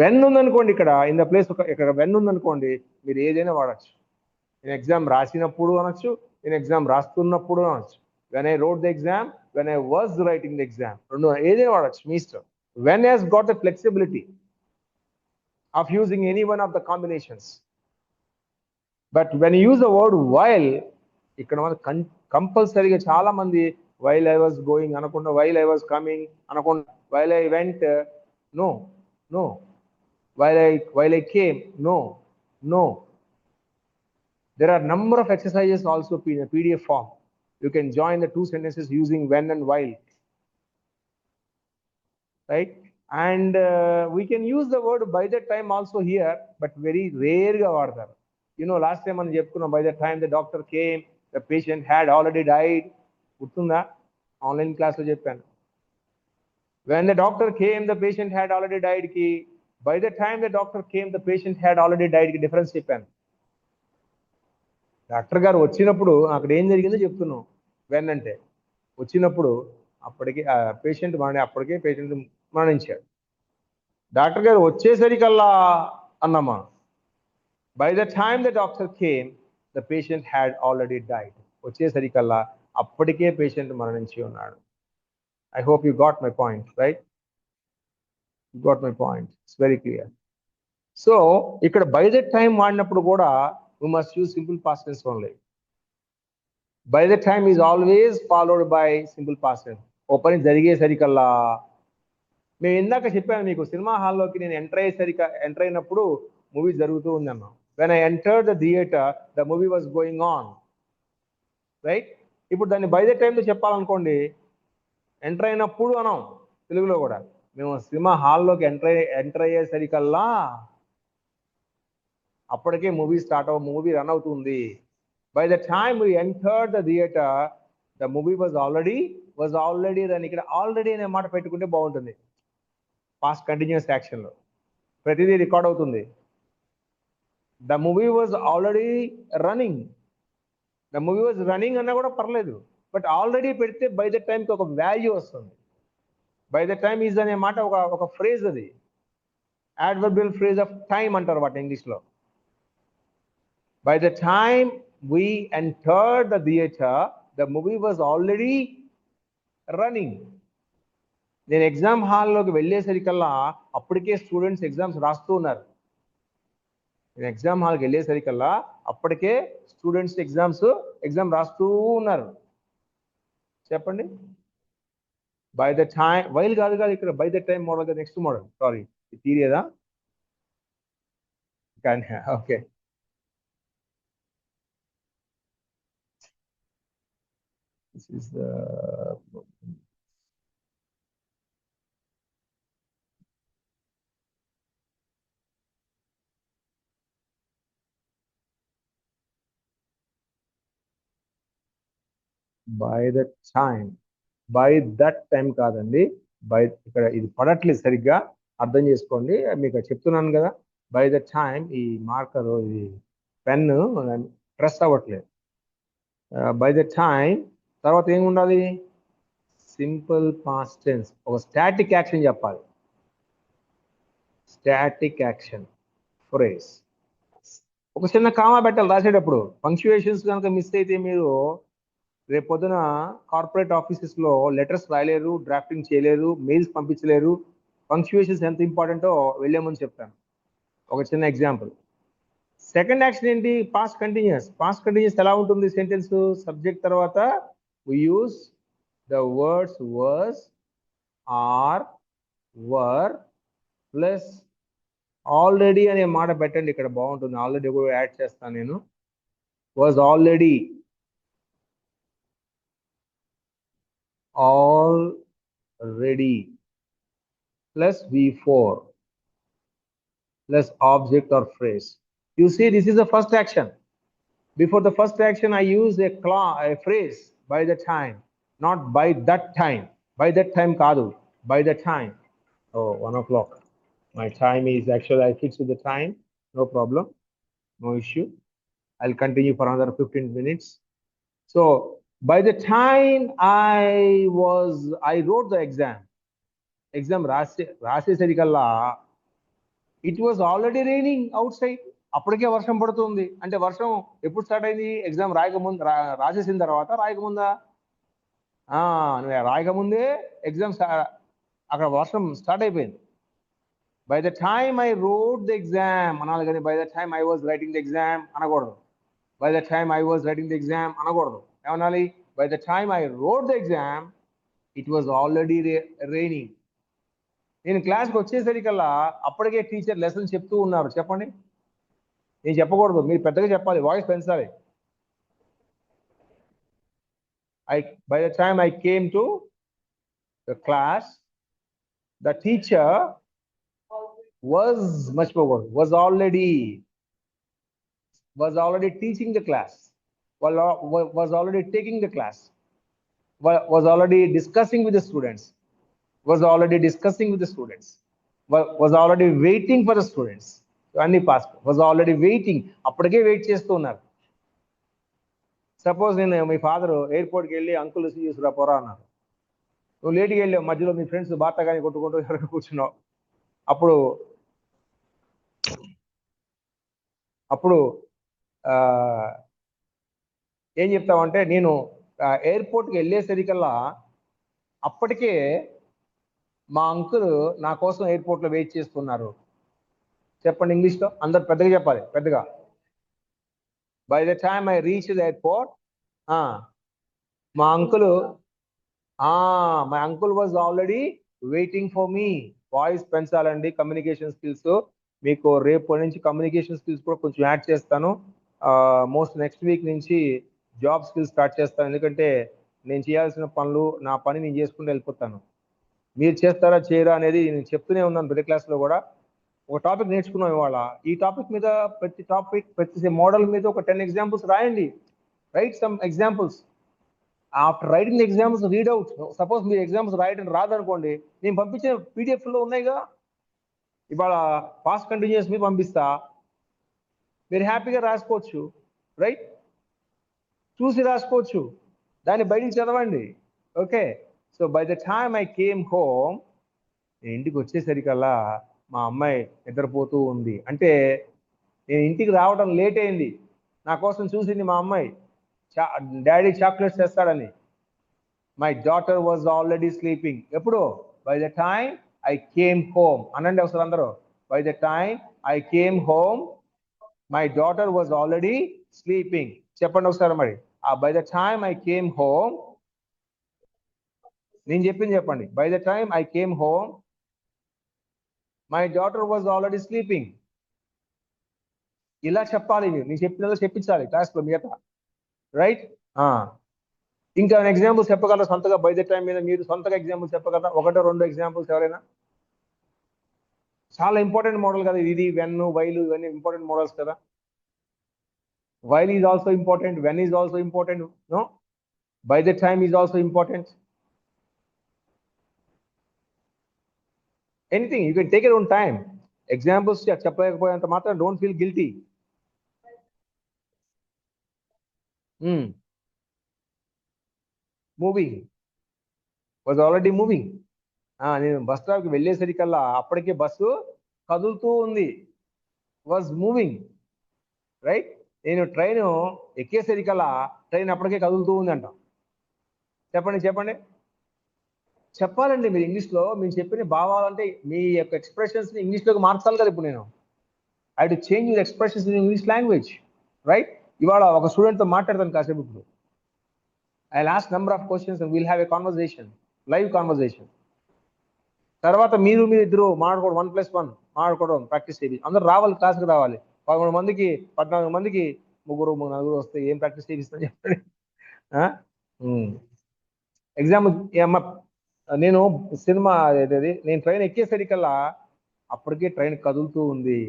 when ఉందనుకోండి ఇక్కడ ఇన్ ద ప్లేస్ ఇక్కడ వెన్ ఉందనుకోండి మీరు ఏదైనా వాడచ్చు. నేను ఎగ్జామ్ రాసినప్పుడు అనొచ్చు, నేను ఎగ్జామ్ రాస్తున్నప్పుడు అనొచ్చు, when I wrote the exam, when I was writing the exam, రెండు ఏదైనా వాడచ్చు మీ ఇష్టం. When has got the flexibility of using any one of the combinations. But when use the word while ఇక్కడ మన కంపల్సరీగా చాలా మంది వైల్ ఐ వాజ్ గోయింగ్ అనకుండా, వైల్ ఐ వాజ్ కమింగ్ అనకుండా, while I went, no no, while I came, no no. There are number of exercises also in a PDF form. You can join the two sentences using when and while, right? And we can use the word by the time also here, but very rare ga vaadtaru. You know, last time మనం చెప్పుకున్నాం, by the time the doctor came, the patient had already died. గుర్తుందా? Online class లో చెప్పాను. When the doctor came, the patient had already died కి by the time the doctor came, the patient had already died కి difference చెప్పాను. Doctor గారు వచ్చినప్పుడు అక్కడ ఏం జరిగిందో చెప్తున్నాం. వెన్ అంటే వచ్చినప్పుడు, అప్పటికే పేషెంట్ అప్పటికే పేషెంట్ మరణించాడు. డాక్టర్ గారు వచ్చేసరికల్లా అన్నమా, by the time the doctor came the patient had already died. వచ్చేసరికల్లా అప్పటికే పేషెంట్ మరణించి ఉన్నాడు. I hope you got my point, right? You got my point, it's very clear. So ఇక్కడ బై ద టైమ్ వాడినప్పుడు కూడా we must use simple past tense only. By the time is always followed by simple past tense. Open జరిగేసరికల్లా, మేము ఇందాక చెప్పాను మీకు, cinema హాల్లోకి నేను ఎంటర్ అయినప్పుడు మూవీ జరుగుతూ ఉంది అన్నాం. When I entered the theatre the movie was going on, right? ఇప్పుడు దాన్ని బై ద టైంతో చెప్పాలనుకోండి, ఎంటర్ అయినప్పుడు అన్నాం తెలుగులో కూడా. మేము సినిమా హాల్లోకి ఎంటర్ అయ్యేసరికల్లా అప్పటికే మూవీ రన్ అవుతుంది. By the time we entered the theatre the movie was already run. ఇక్కడ ఆల్రెడీ అనే మాట పెట్టుకుంటే బాగుంటుంది. పాస్ట్ కంటిన్యూస్ యాక్షన్ లో ప్రతిదీ రికార్డ్ అవుతుంది. The movie was already running, the movie was running అన్నా కూడా పర్లేదు, బట్ ఆల్రెడీ పెడితే బై ద టైంకి ఒక వాల్యూ వస్తుంది. బై ద టైమ్ ఈజ్ అనే మాట ఒక ఫ్రేజ్, అది యాడ్వర్బియల్ ఫ్రేజ్ ఆఫ్ టైమ్ అంటారు వాటి ఇంగ్లీష్లో. By the time we entered the theater, the movie was already running. నేను ఎగ్జామ్ హాల్లోకి వెళ్ళేసరికల్లా అప్పటికే స్టూడెంట్స్ ఎగ్జామ్స్ రాస్తూ ఉన్నారు. నేను ఎగ్జామ్ హాల్కి వెళ్ళేసరికల్లా అప్పటికే స్టూడెంట్స్ ఎగ్జామ్ రాస్తూ ఉన్నారు. చెప్పండి. బై ద టైమ్, వైల్ కాదు ఇక్కడ by the time model, next model, sorry తీరేదా కానీ, okay. This is the by the time, by that time కాదండి, బై ఇక్కడ ఇది పడట్లేదు సరిగ్గా, అర్థం చేసుకోండి. మీకు చెప్తున్నాను కదా, బై ద టైం ఈ మార్కర్, ఇది పెన్ ప్రెస్ అవ్వట్లేదు. బై ద టైం తర్వాత ఏమి ఉండాలి? సింపుల్ పాస్ట్ టెన్స్, ఒక స్టాటిక్ యాక్షన్ చెప్పాలి. స్టాటిక్ యాక్షన్ ఫ్రేజ్, ఒక చిన్న కామా పెట్టాలి రాసేటప్పుడు. పంక్చుయేషన్స్ కనుక మిస్ అయితే మీరు రేపు పొద్దున కార్పొరేట్ ఆఫీసెస్లో లెటర్స్ రాయలేరు, డ్రాఫ్టింగ్ చేయలేరు, మెయిల్స్ పంపించలేరు. పంక్చుయేషన్స్ ఎంత ఇంపార్టెంటో వెళ్ళే ముందు చెప్తాను. ఒక చిన్న ఎగ్జాంపుల్. సెకండ్ యాక్షన్ ఏంటి? Past continuous. పాస్ట్ కంటిన్యూస్ ఎలా ఉంటుంది? సెంటెన్స్ సబ్జెక్ట్ తర్వాత we use the words was, are, were plus already అనే మాట పెట్టండి. ఇక్కడ బాగుంటుంది. ఆల్రెడీ కూడా యాడ్ చేస్తాను నేను. was already, plus V4 plus object or phrase. You see, this is the first action. Before the first action, I use a phrase. by the time, not by that time. By that time కాదు, by the time. Oh, 1 o'clock. My time is actually, I fixed the time. No problem. No issue. I'll continue for another 15 minutes. So by the time I wrote the exam రాసేసరికల్లా it was already raining outside. అప్పటికే వర్షం పడుతుంది. అంటే వర్షం ఎప్పుడు start అయింది? Exam రాయకముందు, రాసేసిన తర్వాత రాయకముందా? రాయకముందే exam అక్కడ వర్షం స్టార్ట్ అయిపోయింది. By the time I wrote the exam అనాలి, కానీ by the time I was writing the exam అనకూడదు. By the time I was writing the exam అనకూడదు. ఏమనాలి? By the time I wrote the exam it was already raining. నేను క్లాస్కి వచ్చేసరికల్లా అప్పటికే teacher lesson చెప్తూ ఉన్నారు. చెప్పండి, నేను చెప్పకూడదు, మీరు పెద్దగా చెప్పాలి, వాయిస్ పెంచాలి. By the time I came to the class, the teacher was already teaching the class, was already taking the class, was already discussing with the students, was already waiting for the students. అన్ని pass, was already waiting, అప్పటికే wait చేస్తూ ఉన్నారు. Suppose నేను, మీ father ఎయిర్పోర్ట్కి వెళ్ళి uncle చూసురా పోరా అన్నారు. నువ్వు లేట్కి వెళ్ళావు, మధ్యలో మీ ఫ్రెండ్స్ బాట కానీ కొట్టుకుంటూ ఎవరైనా కూర్చున్నావు. అప్పుడు ఏం చెప్తావంటే, నేను ఎయిర్పోర్ట్కి వెళ్ళేసరికల్లా అప్పటికే మా అంకుల్ నా కోసం ఎయిర్పోర్ట్లో వెయిట్ చేస్తున్నారు. చెప్పండి ఇంగ్లీష్లో, అందరు పెద్దగా చెప్పాలి, పెద్దగా. By the time I reach the airport, my uncle was already waiting for me. Voice పెంచాలండి, కమ్యూనికేషన్ స్కిల్స్. మీకు రేపు నుంచి కమ్యూనికేషన్ స్కిల్స్ కూడా కొంచెం యాడ్ చేస్తాను. మోస్ట్ నెక్స్ట్ వీక్ నుంచి జాబ్ స్కిల్స్ స్టార్ట్ చేస్తాను. ఎందుకంటే నేను చేయాల్సిన పనులు, నా పని నేను చేసుకుంటూ వెళ్ళిపోతాను. మీరు చేస్తారా చేయరా అనేది నేను చెప్తూనే ఉన్నాను ప్రతి క్లాస్లో కూడా. ఒక టాపిక్ నేర్చుకున్నాం ఇవాళ. ఈ టాపిక్ మీద ప్రతి మోడల్ మీద ఒక 10 ఎగ్జాంపుల్స్ రాయండి. Write some examples. After writing the examples, read out. Suppose మీరు ఎగ్జాంపుల్స్ రాయడం రాదనుకోండి, నేను పంపించే పీడిఎఫ్లో ఉన్నాయిగా, ఇవాళ పాస్ట్ కంటిన్యూస్ మీద పంపిస్తా, మీరు హ్యాపీగా రాసుకోవచ్చు. రైట్, చూసి రాసుకోవచ్చు, దాన్ని బయటికి చదవండి. Okay. So by the time I came home, నేను ఇంటికి వచ్చేసరికల్లా మా అమ్మాయి నిద్రపోతూ ఉంది. అంటే నేను ఇంటికి రావడం లేట్ అయింది. నా కోసం చూసింది మా అమ్మాయి, డాడీ చాక్లెట్స్ తెస్తాడని. My daughter was already sleeping. ఎప్పుడు? By the time I came home అనండి ఒకసారి అందరూ. By the time I came home my daughter was already sleeping. చెప్పండి ఒకసారి మరి. By the time I came home, నేను చెప్పింది చెప్పండి. By the time I came home my daughter was already sleeping. ఇలా చెప్పాలి, నేను చెప్పినలా చెప్పించాలి క్లాస్లో మిగతా. రైట్. ఇంకా ఎగ్జాంపుల్స్ చెప్పగలరా సొంతగా? బై ద టైం మీద మీరు సొంతగా ఎగ్జాంపుల్స్ చెప్పగలరా? 1-2 ఎగ్జాంపుల్స్ ఎవరైనా? చాలా ఇంపార్టెంట్ మోడల్ కదా ఇది. వెన్, వైల్ ఇవన్నీ ఇంపార్టెంట్ మోడల్స్ కదా. While is also important, when is also important, no? By the time is also important. Anything you can take your own time. Examples చెప్పలేకపోయేంత మాత్రం don't feel guilty. Moving, was already moving. నేను bus స్టాప్కి వెళ్ళేసరికల్లా అప్పటికే bus కదులుతూ ఉంది. Was moving. Right. నేను train ఎక్కేసరికల్లా ట్రైన్ అప్పటికే కదులుతూ ఉంది అంట. చెప్పండి చెప్పాలండి మీరు ఇంగ్లీష్లో. మీరు చెప్పిన భావాలంటే మీ యొక్క ఎక్స్ప్రెషన్స్ని ఇంగ్లీష్లోకి మార్చాలి కదా. ఇప్పుడు నేను I to change your expressions in English language. Right. ఇవాళ ఒక స్టూడెంట్తో మాట్లాడతాను కాసేపు. ఇప్పుడు I'll ask number of questions and we'll have a conversation, live conversation. తర్వాత మీరు ఇద్దరు మాట్లాడుకోవడం, 1+1 మాట్లాడుకోవడం ప్రాక్టీస్ చేయాలి. అందరూ రావాలి, క్లాస్కి రావాలి. 13 మందికి 14 మందికి 3-4 వస్తే ఏం ప్రాక్టీస్ చేయిస్తాను చెప్పండి. ఎగ్జాంపుల్ నేను సినిమా ఏదది, నేను ట్రైన్ ఎక్కేసరికల్లా అప్పటికే ట్రైన్ కదులుతూ ఉంది.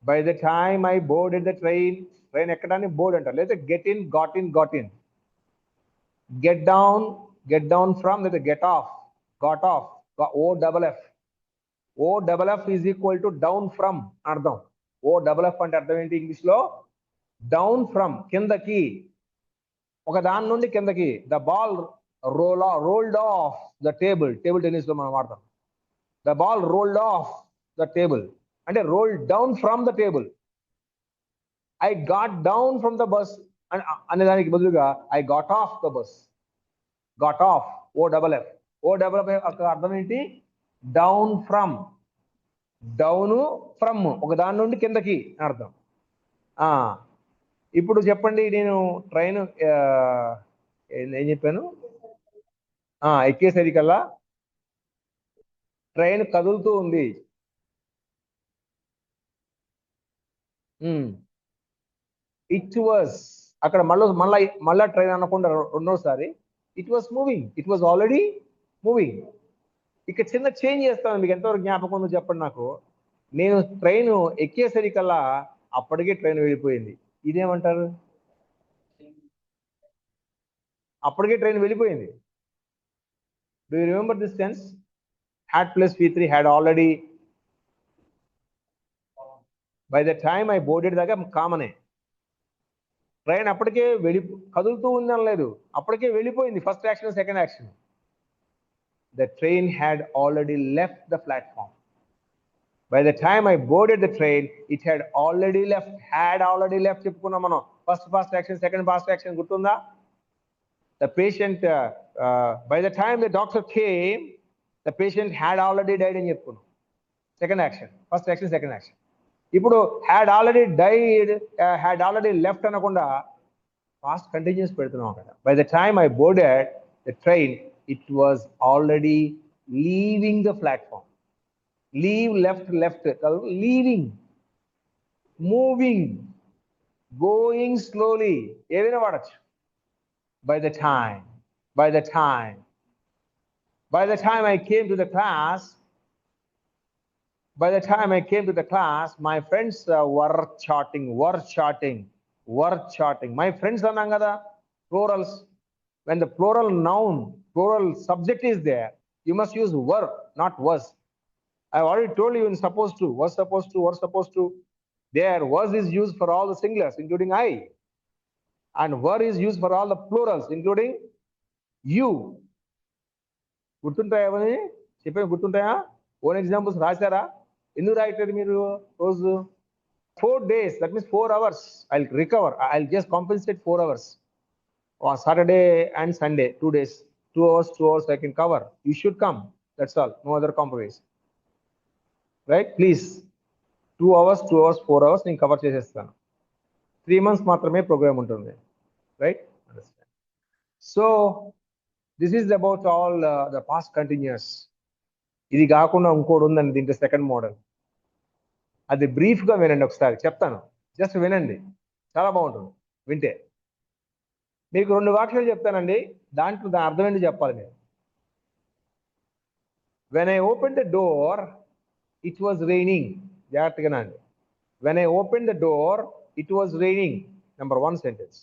By the time I boarded the train train ఎక్కడాన్ని బోర్డ్ అంటారు. లేదా get in, got in, got in. Get down from, లేదా get off, got off, OFF. OFF is equal to down from అర్థం. OFF అంటే అర్థం ఏంటి ఇంగ్లీష్ లో? Down from, కిందకి, ఒక దాని నుండి కిందకి. The ball rolled off the table. Table tennis లో మనం వాడతాం. The ball rolled off the table అంటే rolled down from the table. I got down from the bus అనే దానికి బదులుగా I got off the bus. Got off, OFF. OFF యొక్క అర్థం ఏంటి? Down from. డౌన్ ఫ్రమ్, ఒక దాని నుండి కిందకి అర్థం. ఇప్పుడు చెప్పండి, నేను ట్రైన్ ఏం చెప్పాను? ఎక్కేసరికల్లా ట్రైన్ కదులుతూ ఉంది. ఇట్ వాజ్, అక్కడ మళ్ళా ట్రైన్ అనకుండా రెండోసారి it was moving. It was already moving. ఇక చిన్న చేంజ్ చేస్తాను. మీకు ఎంతవరకు జ్ఞాపకం ఉందో చెప్పండి నాకు. నేను ట్రైన్ ఎక్కేసరికల్లా అప్పటికే ట్రైన్ వెళ్ళిపోయింది. ఇదేమంటారు? అప్పటికే ట్రైన్ వెళ్ళిపోయింది. Do you remember this tense? Had plus V3 had already. By the time I boarded దాకా కామనే. ట్రైన్ అప్పటికే కదులుతూ ఉంది అనలేదు, అప్పటికే వెళ్ళిపోయింది. First action, second action. The train had already left the platform. By the time I boarded the train it had already left. Had already left చెప్పుకున్నాం మనం. First action, second fast action గుర్తుందా? The patient, by the time the doctor came, the patient had already died అని చెప్పుకున్నాం. Second action, first action, second action. ఇప్పుడు had already died, had already left అనకుండా past continuous పెడుతున్నాం అక్కడ. By the time I boarded the train it was already leaving the platform. Leave, left కాదు, leaving, moving, going slowly, ఏదైనా వాడచ్చు. By the time I came to the class, my friends were chatting. My friends అన్నాం కదా, plurals. When the plural noun, plural subject is there, you must use were, not was. I already told you in supposed to, was supposed to, were supposed to. There, was is used for all the singulars, including I. And were is used for all the plurals, including you. గుర్తుంటాయా? అవన్నీ చెప్పే గుర్తుంటాయా? Own examples రాశారా? ఎందుకు రాయట్లేదు మీరు రోజు? 4 days, that means 4 hours. I'll recover. I'll just compensate 4 hours. On Saturday and Sunday, 2 days, 2 hours I can cover. You should come. That's all. No other compromise. Right? Please. 2 hours, 4 hours నేను cover చేసేస్తాను. 3 months మాత్రమే programme ఉంటుంది. Right? Understand. So this is about all the past continuous. ఇది కాకుండా ఇంకోటి ఉందండి దీంట్లో, second model. అది బ్రీఫ్ గా వినండి, ఒకసారి చెప్తాను. జస్ట్ వినండి, చాలా బాగుంటుంది వింటే. మీకు 2 వాక్యాలు చెప్తానండి, దాంట్లో దాని అర్థం ఏంటి చెప్పాలి మీరు. When I opened the door, it was raining. జాగ్రత్తగా అండి. When I opened the door, it was raining. Number 1 sentence.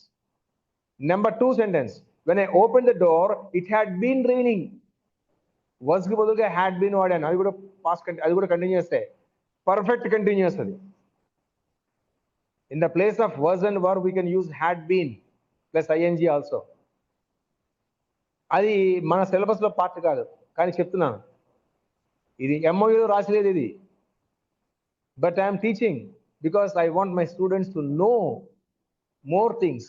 Number 2 sentence. When I opened the door, it had been raining. Was కి బదులుగా had been వాడాను. అది కూడా past, అది కూడా continuous, perfect continuous అది. In the place of was and were, we can use had been plus ing also. అది మన సిలబస్ లో పార్ట్ కాదు, కానీ చెప్తున్నాను. ఇది MOU రాసలేదు ఇది. But I am teaching because I want my students to know more things.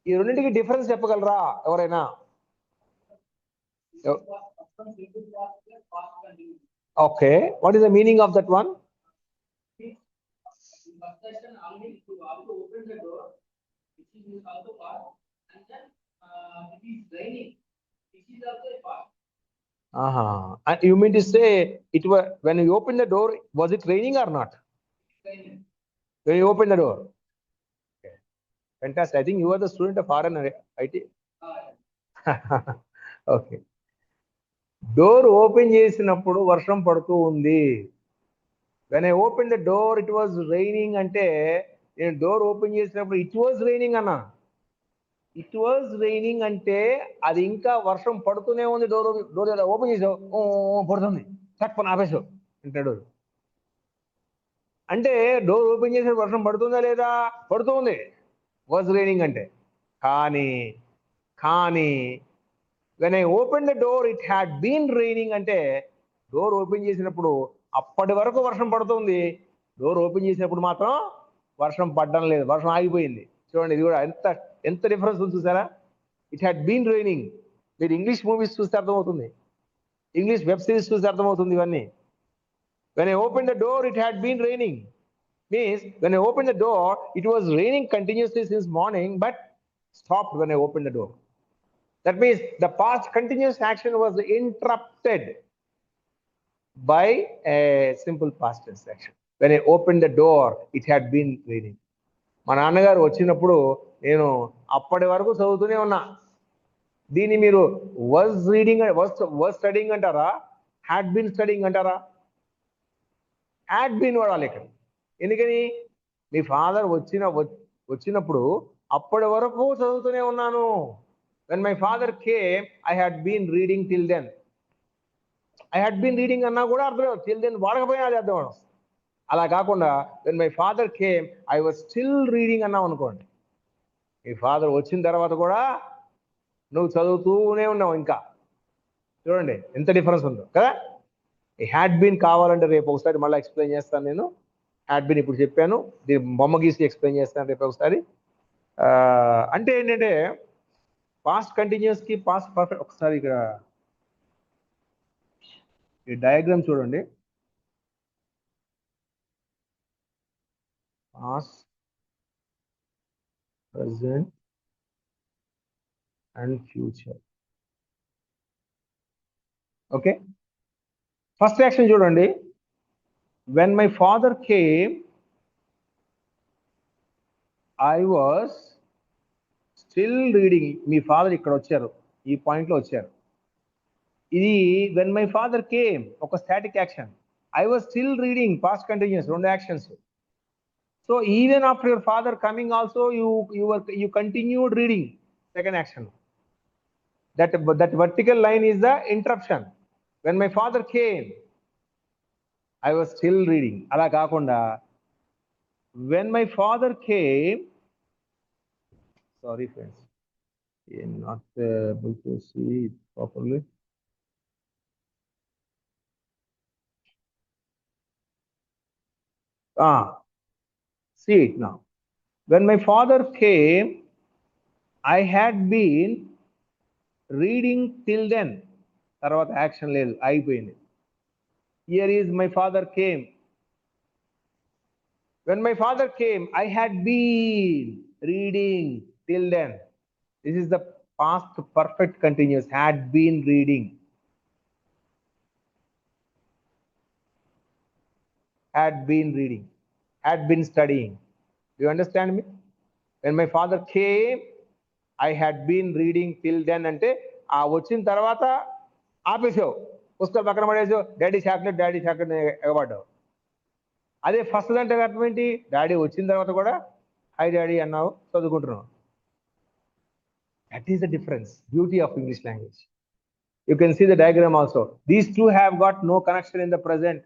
ఈ రెండింటికి డిఫరెన్స్ చెప్పగలరా ఎవరైనా? Okay, what is the meaning of that one? And you mean to say it was when you opened the door, was it raining or not? When you opened the door. Okay. Fantastic. I think you are the student of RN IT. Okay. Door open చేసినప్పుడు వర్షం పడుతూ ఉంది. When I opened the door, it was raining అంటే నేను door open చేసినప్పుడు it was raining అన్నా. It was raining అంటే అది ఇంకా వర్షం పడుతూనే ఉంది. డోర్ ఓపెన్ చేసావు, పడుతుంది, చక్కని ఆపేసావు అంటాడు. అంటే డోర్ ఓపెన్ చేసే వర్షం పడుతుందా లేదా? పడుతుంది, వాజ్ రైనింగ్ అంటే. కానీ when I open the door it had been raining అంటే డోర్ ఓపెన్ చేసినప్పుడు అప్పటి వరకు వర్షం పడుతుంది, డోర్ ఓపెన్ చేసినప్పుడు మాత్రం వర్షం పడడం లేదు, వర్షం ఆగిపోయింది. చూడండి, ఇది కూడా ఎంత ఎంత డిఫరెన్స్ ఉంది చూసారా? It had been raining. మీరు ఇంగ్లీష్ మూవీస్ చూస్తే అర్థమవుతుంది, ఇంగ్లీష్ వెబ్ సిరీస్ చూస్తే అర్థమవుతుంది ఇవన్నీ. When I opened the door, it had been raining. Means when I opened the door, it was raining continuously since morning, but stopped when I opened the door. That means the past continuous action was interrupted by a simple past tense action. When I opened the door, it had been raining. మా నాన్నగారు వచ్చినప్పుడు నేను అప్పటి వరకు చదువుతూనే ఉన్నా. దీన్ని మీరు వాజ్ రీడింగ్, వాజ్ స్టడింగ్ అంటారా, హ్యాడ్ బీన్ స్టడింగ్ అంటారా? హ్యాడ్ బీన్ వాడాలి ఇక్కడ. ఎందుకని? మీ ఫాదర్ వచ్చినప్పుడు అప్పటి వరకు చదువుతూనే ఉన్నాను. When my father came I had been reading till then. I had been reading అన్నా కూడా అర్థం, టిల్ దెన్ వాడకపోయినా అది అర్థం అవడం. అలా కాకుండా when my father came I was still reading అన్నాం అనుకోండి, మీ ఫాదర్ వచ్చిన తర్వాత కూడా నువ్వు చదువుతూనే ఉన్నావు ఇంకా. చూడండి ఎంత డిఫరెన్స్ ఉందో కదా. ఈ హ్యాడ్ బీన్ కావాలంటే రేపు ఒకసారి మళ్ళీ ఎక్స్ప్లెయిన్ చేస్తాను నేను. హ్యాడ్ బీన్ ఇప్పుడు చెప్పాను, దీని బొమ్మ గీసి ఎక్స్ప్లెయిన్ చేస్తాను రేపు ఒకసారి. అంటే ఏంటంటే పాస్ట్ కంటిన్యూస్ కి పాస్ట్ పర్ఫెక్ట్. ఒకసారి ఇక్కడ ఈ డయాగ్రామ్ చూడండి. Past, present and future. Okay, first action చూడండి. When my father came, I was still reading. Me father ఇక్కడ వచ్చారు, ఈ పాయింట్ లో వచ్చారు. ఇది when my father came ఒక static action. I was still reading past continuous, రెండు actions. So even after your father coming also you continued reading, second action. That vertical line is the interruption. When my father came I was still reading. అలా కాకుండా when my father came, sorry friends, I'm not able to see it properly. See it now. When my father came I had been reading till then. తర్వాత action లేదు, అయిపోయింది. Here is my father came. When my father came, I had been reading till then. This is the past perfect continuous, had been reading. Had been reading. Had been studying. Do you understand me? When my father came, I had been reading till then అంటే ఆ వచ్చిన తర్వాత ఆపేసావు, పుస్తకం పక్కన పడేసావు, daddy chocolate ఎగబడ్డావు. అదే first అంటే అర్థం ఏంటి? డాడీ వచ్చిన తర్వాత కూడా హై డాడీ అన్నావు, చదువుకుంటున్నావు. That is the difference, beauty of English language. You can see the diagram also. These two have got no connection in the present.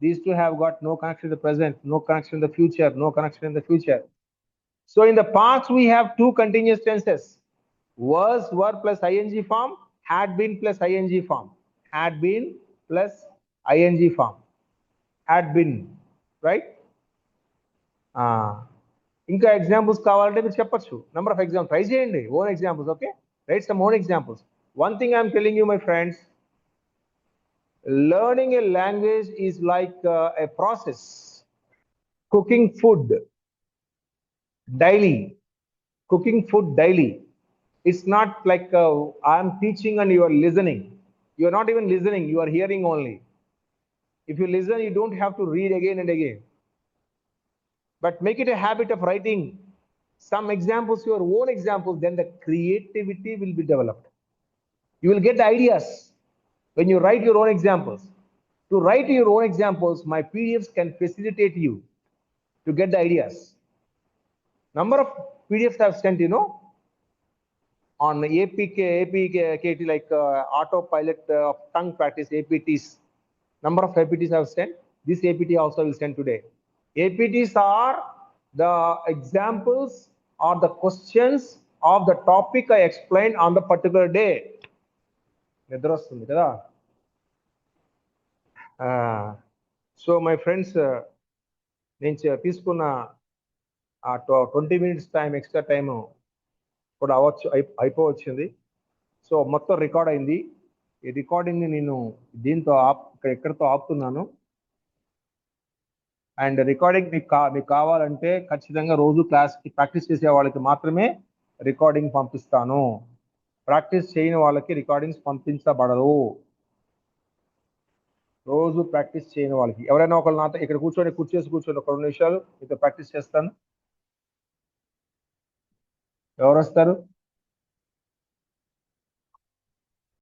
These two have got no connection in the present, no connection in the future, no connection in the future. So in the past we have two continuous tenses, was, were plus ing form, had been plus ing form, had been plus ing form, had been, right? ఇంకా examples కావాలంటే మీరు చెప్పచ్చు, number of examples try చేయండి, own examples. Okay, write some own examples. One thing I'm telling you my friends, learning a language is like a process. Cooking food daily, it's not like I am teaching and you are listening. You are not even listening, you are hearing only. If you listen, you don't have to read again and again, but make it a habit of writing some examples, your own examples. Then the creativity will be developed. You will get the ideas when you write your own examples. To write your own examples, my PDFs can facilitate you to get the ideas. Number of PDFs I have sent, on APKT, like autopilot of tongue practice, APTs. Number of APTs I have sent. This APT also will send today. APTs are the examples or the questions of the topic I explained on the particular day. నిద్ర వస్తుంది కదా. So my friends, నేను తీసుకున్న 20 minutes time, extra time కూడా అయిపోవచ్చింది. So మొత్తం record అయింది. ఈ రికార్డింగ్ని నేను దీంతో ఎక్కడితో ఆపుతున్నాను. అండ్ రికార్డింగ్ మీకు కావాలంటే ఖచ్చితంగా రోజు క్లాస్కి ప్రాక్టీస్ చేసే వాళ్ళకి మాత్రమే రికార్డింగ్ పంపిస్తాను. ప్రాక్టీస్ చేయని వాళ్ళకి రికార్డింగ్స్ పంపించబడరు. రోజు ప్రాక్టీస్ చేయని వాళ్ళకి. ఎవరైనా ఒకళ్ళు నాతో ఇక్కడ కూర్చొని కూర్చొని ఒక 2 నిమిషాలు మీతో ప్రాక్టీస్ చేస్తాను. ఎవరు వస్తారు?